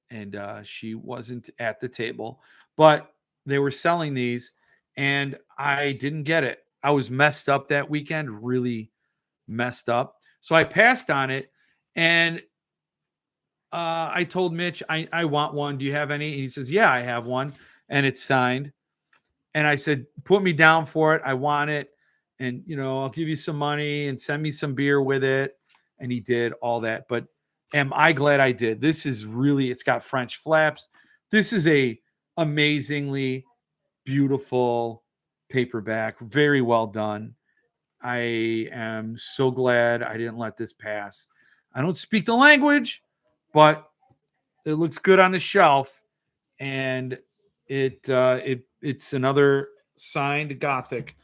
and she wasn't at the table. But they were selling these, and I didn't get it. I was messed up that weekend, really messed up. So I passed on it, and I told Mitch, I want one. Do you have any? And he says, yeah, I have one, and it's signed. And I said, put me down for it. I want it. And, I'll give you some money and send me some beer with it. And he did all that. But am I glad I did? This is really, it's got French flaps. This is a amazingly beautiful paperback. Very well done. I am so glad I didn't let this pass. I don't speak the language, but It looks good on the shelf, and it's another signed Gothic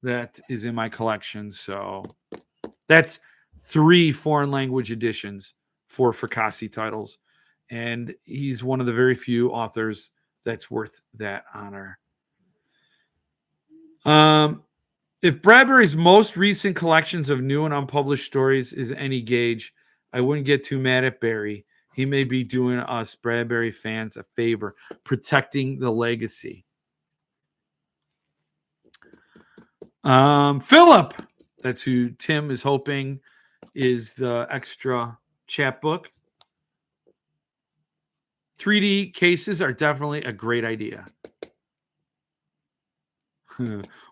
that is in my collection. So that's 3 foreign language editions for Fracassi titles, and he's one of the very few authors that's worth that honor. If Bradbury's most recent collections of new and unpublished stories is any gauge, I wouldn't get too mad at Barry. He may be doing us Bradbury fans a favor, protecting the legacy. Philip, that's who Tim is hoping is the extra chapbook. 3D cases are definitely a great idea.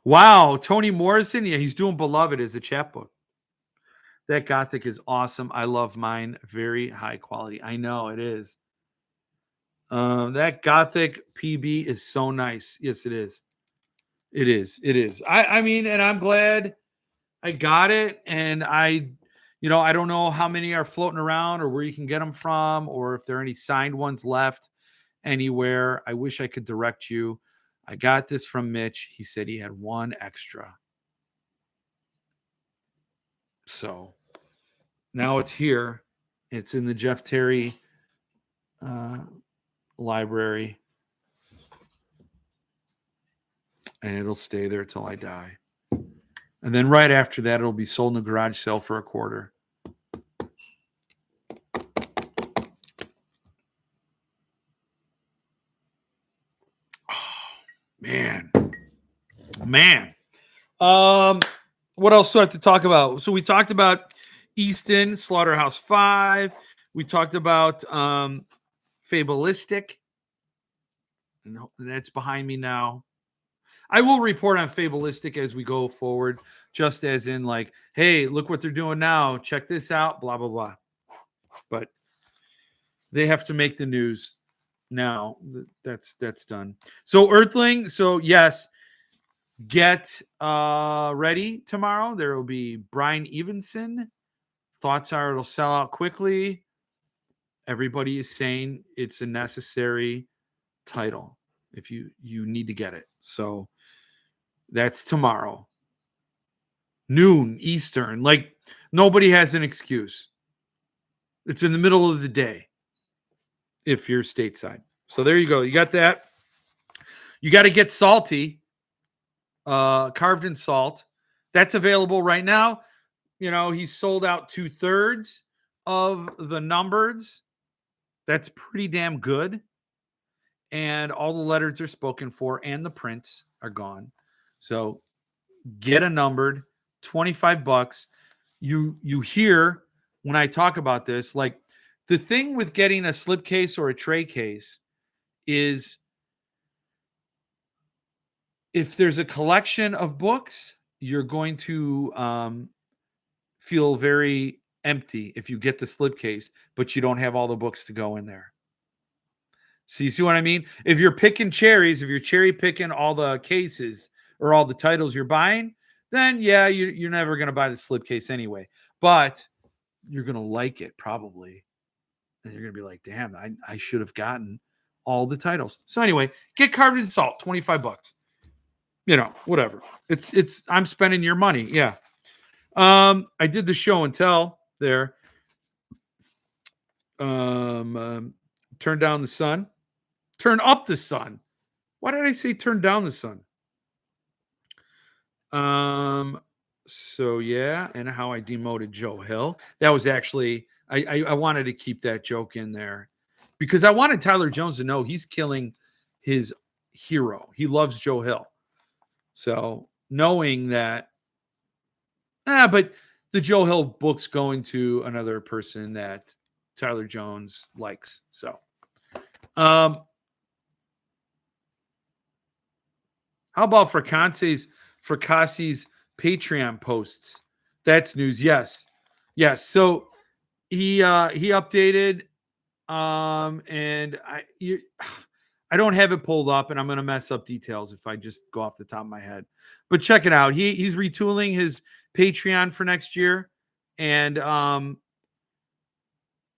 Wow, Toni Morrison. Yeah, he's doing Beloved as a chapbook. That Gothic is awesome. I love mine. Very high quality. I know it is. That Gothic PB is so nice. Yes, it is. It is. It is. I mean, and I'm glad I got it. And I don't know how many are floating around or where you can get them from or if there are any signed ones left anywhere. I wish I could direct you. I got this from Mitch. He said he had one extra. So now it's here. It's in the Jeff Terry library. And it'll stay there till I die. And then right after that, it'll be sold in a garage sale for a quarter. Man. What else do I have to talk about? So we talked about Easton, Slaughterhouse 5. We talked about Fabulistic. And that's behind me now. I will report on Fabulistic as we go forward, just as in like, hey, look what they're doing now. Check this out, blah, blah, blah. But they have to make the news now. That's done. So Earthling, so yes, get ready tomorrow. There will be Brian Evenson. Thoughts are it'll sell out quickly. Everybody is saying it's a necessary title if you need to get it. So that's tomorrow. Noon Eastern. Like nobody has an excuse. It's in the middle of the day if you're stateside. So there you go. You got that. You got to get Salty. Carved in Salt. That's available right now. He's sold out 2/3 of the numbers. That's pretty damn good. And all the letters are spoken for and the prints are gone. So get a numbered, $25. You hear when I talk about this, like the thing with getting a slipcase or a tray case is if there's a collection of books, you're going to feel very empty if you get the slipcase, but you don't have all the books to go in there. So you see what I mean? If you're picking cherries, if you're cherry picking all the cases or all the titles you're buying, then yeah, you're never going to buy the slipcase anyway. But you're going to like it probably. And you're going to be like, damn, I should have gotten all the titles. So anyway, get Carved in Salt, $25. Whatever. I'm spending your money. Yeah. I did the show and tell there. Turn down the sun. Turn up the sun. Why did I say turn down the sun? So yeah, and how I demoted Joe Hill. That was actually I wanted to keep that joke in there because I wanted Tyler Jones to know he's killing his hero. He loves Joe Hill. So knowing that, but the Joe Hill book's going to another person that Tyler Jones likes. So, how about Fracassi's Patreon posts? That's news. Yes. So he updated, and I don't have it pulled up, and I'm going to mess up details if I just go off the top of my head. But check it out. He's retooling his Patreon for next year, and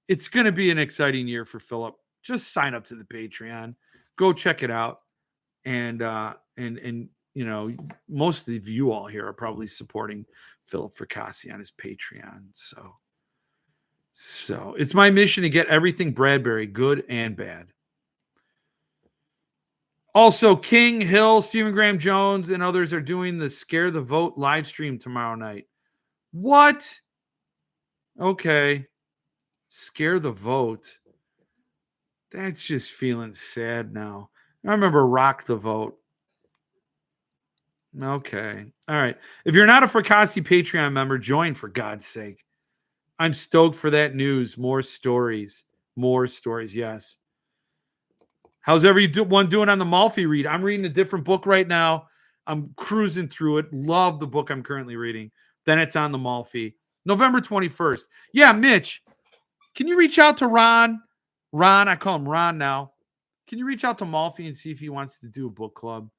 it's going to be an exciting year for Philip. just sign up to the Patreon. Go check it out. And you know, most of you all here are probably supporting Philip Fracassi on his Patreon. So it's my mission to get everything Bradbury, good and bad. Also, King, Hill, Stephen Graham Jones, and others are doing the Scare the Vote live stream tomorrow night. What? Okay. Scare the Vote. That's just feeling sad now. I remember Rock the Vote. Okay. All right. If you're not a Fracassi Patreon member, join for God's sake. I'm stoked for that news. More stories. More stories. Yes. How's everyone doing on the Malfi read? I'm reading a different book right now. I'm cruising through it. Love the book I'm currently reading. Then it's on the Malfi. November 21st. Yeah, Mitch, can you reach out to Ron? Ron, I call him Ron now. Can you reach out to Malfi and see if he wants to do a book club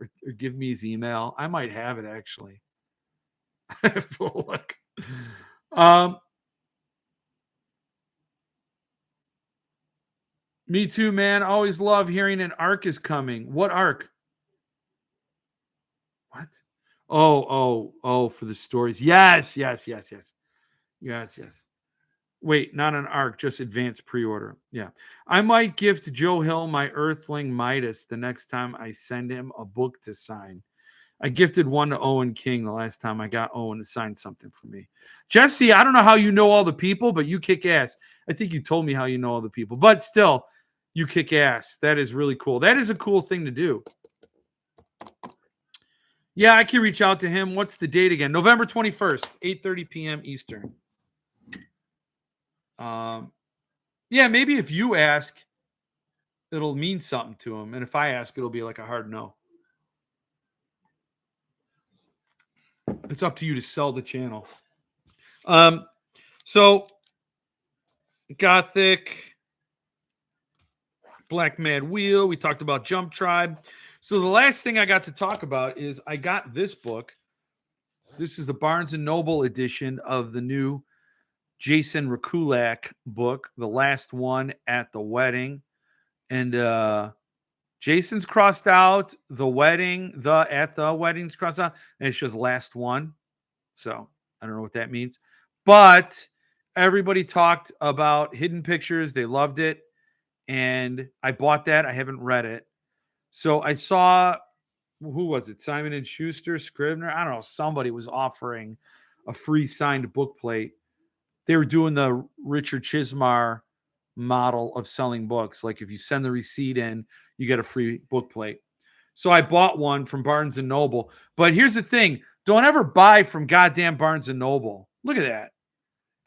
or give me his email? I might have it, actually. I have to look. Me too, man. Always love hearing an arc is coming. What arc? What? Oh, for the stories. Yes. Wait, not an arc, just advanced pre-order. Yeah. I might gift Joe Hill my Earthling Midas the next time I send him a book to sign. I gifted one to Owen King the last time I got Owen to sign something for me. Jesse, I don't know how you know all the people, but you kick ass. I think you told me how you know all the people, but still, you kick ass. That is really cool. That is a cool thing to do. Yeah, I can reach out to him. What's the date again? November 21st, 8:30 p.m. Eastern. Yeah, maybe if you ask, it'll mean something to him. And if I ask, it'll be like a hard no. It's up to you to sell the channel. So Gothic, Black Mad Wheel. We talked about Jump Tribe. So the last thing I got to talk about is I got this book. This is the Barnes & Noble edition of the new Jason Rekulak book, The Last One at the Wedding. And Jason's crossed out, the wedding, at the wedding's crossed out, and it's just last one. So I don't know what that means. But everybody talked about Hidden Pictures. They loved it. And I bought that. I haven't read it. So I saw, who was it? Simon & Schuster, Scribner? I don't know. Somebody was offering a free signed book plate. They were doing the Richard Chismar model of selling books. Like if you send the receipt in, you get a free book plate. So I bought one from Barnes & Noble. But here's the thing. Don't ever buy from goddamn Barnes & Noble. Look at that.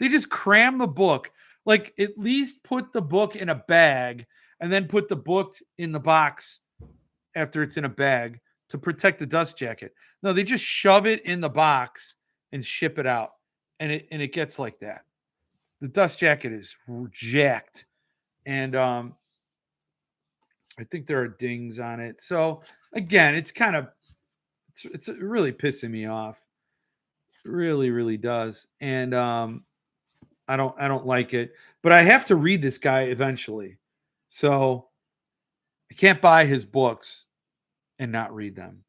They just cram the book. Like at least put the book in a bag and then put the book in the box after it's in a bag to protect the dust jacket. No, they just shove it in the box and ship it out. And it gets like that. The dust jacket is jacked. And I think there are dings on it. So again, it's kind of it's really pissing me off. It really, really does. And I don't like it. But I have to read this guy eventually. So I can't buy his books and not read them.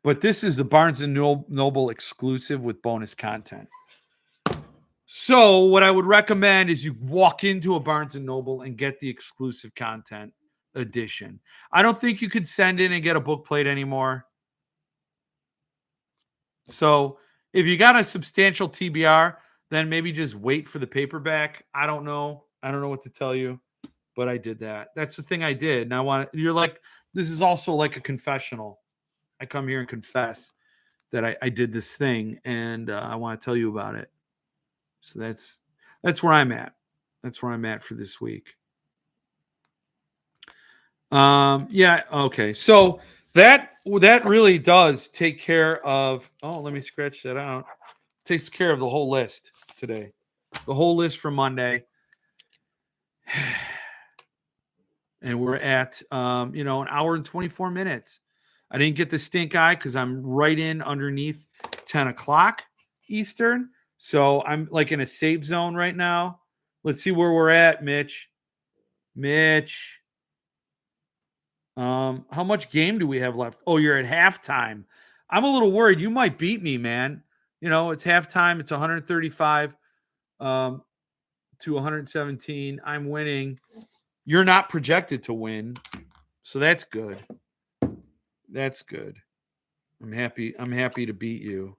But this is the Barnes & Noble exclusive with bonus content. So what I would recommend is you walk into a Barnes & Noble and get the exclusive content edition. I don't think you could send in and get a book plate anymore. So if you got a substantial TBR, then maybe just wait for the paperback. I don't know. I don't know what to tell you, but I did that. That's the thing I did. And you're like, this is also like a confessional. I come here and confess that I did this thing, and I want to tell you about it. So that's where I'm at. That's where I'm at for this week. Yeah, okay. So that really does take care of, let me scratch that out. Takes care of the whole list today. The whole list for Monday. And we're at an hour and 24 minutes. I didn't get the stink eye because I'm right in underneath 10 o'clock Eastern. So I'm like in a safe zone right now. Let's see where we're at, Mitch. Mitch. How much game do we have left? Oh, you're at halftime. I'm a little worried. You might beat me, man. You know, it's halftime. It's 135 to 117. I'm winning. You're not projected to win. So that's good. That's good. I'm happy to beat you.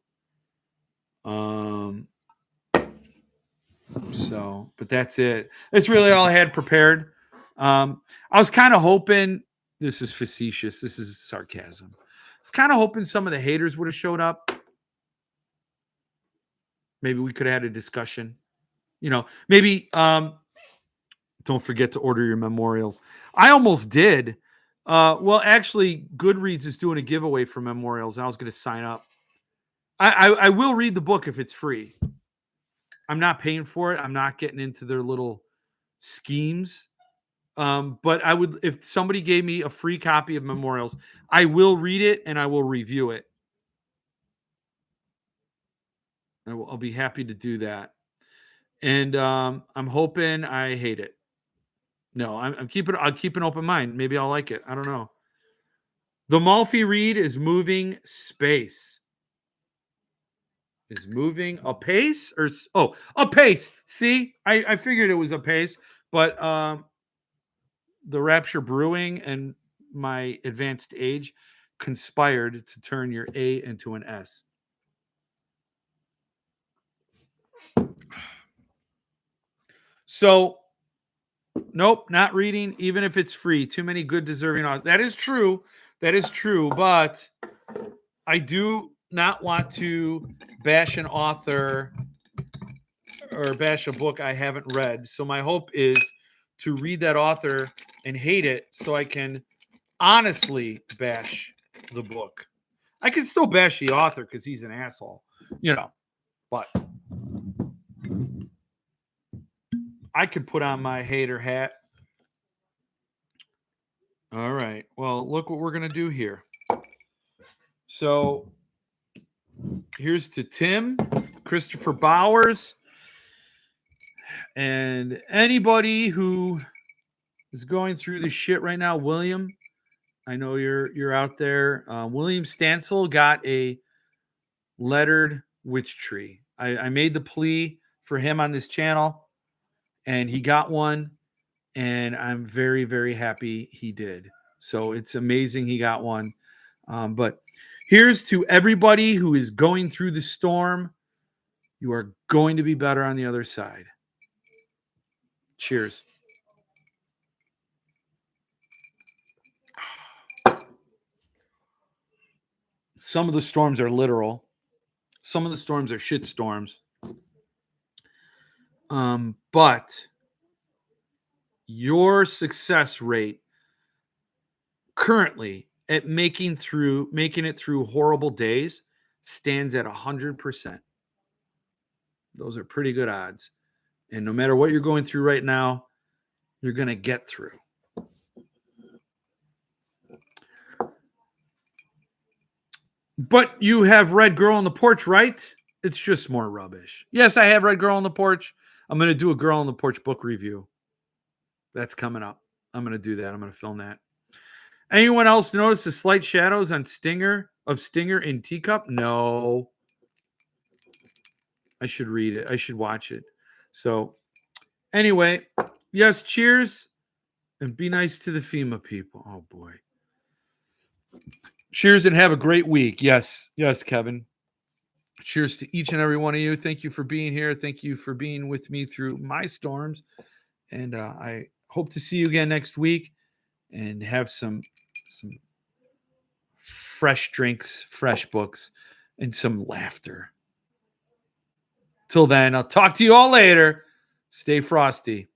But that's it. That's really all I had prepared. I was kind of hoping, this is facetious, this is sarcasm. I was kind of hoping some of the haters would have showed up. Maybe we could have had a discussion. You know, maybe don't forget to order your memorials. I almost did. Well, actually, Goodreads is doing a giveaway for memorials. I was going to sign up. I will read the book if it's free. I'm not paying for it. I'm not getting into their little schemes. But I would, if somebody gave me a free copy of Memorials, I will read it and I will review it. I'll be happy to do that. And I'm hoping I hate it. No, I'll keep an open mind. Maybe I'll like it. I don't know. The Malfi read is moving space. Is moving a pace or a pace. See, I figured it was a pace, but the Rapture Brewing and my advanced age conspired to turn your A into an S. So, nope, not reading, even if it's free. Too many good, deserving authors. That is true. That is true. But I do not want to bash an author or bash a book I haven't read. So my hope is to read that author and hate it so I can honestly bash the book. I can still bash the author because he's an asshole, you know, but I could put on my hater hat. All right. Well, look what we're going to do here. So here's to Tim, Christopher Bowers, and anybody who is going through this shit right now. William, I know you're out there. William Stansel got a lettered witch tree. I made the plea for him on this channel, and he got one, and I'm very, very happy he did. So it's amazing he got one. But here's to everybody who is going through the storm. You are going to be better on the other side. Cheers. Some of the storms are literal. Some of the storms are shit storms. But your success rate currently at making it through horrible days stands at 100%. Those are pretty good odds. And no matter what you're going through right now, you're going to get through. But you have read Girl on the Porch, right? It's just more rubbish. Yes, I have read Girl on the Porch. I'm going to do a Girl on the Porch book review. That's coming up. I'm going to do that. I'm going to film that. Anyone else notice the slight shadows on Stinger in Teacup? No. I should read it. I should watch it. So anyway, yes, cheers. And be nice to the FEMA people. Oh, boy. Cheers and have a great week. Yes. Yes, Kevin. Cheers to each and every one of you. Thank you for being here. Thank you for being with me through my storms. And I hope to see you again next week and have some fresh drinks, fresh books, and some laughter. Till then, I'll talk to you all later. Stay frosty.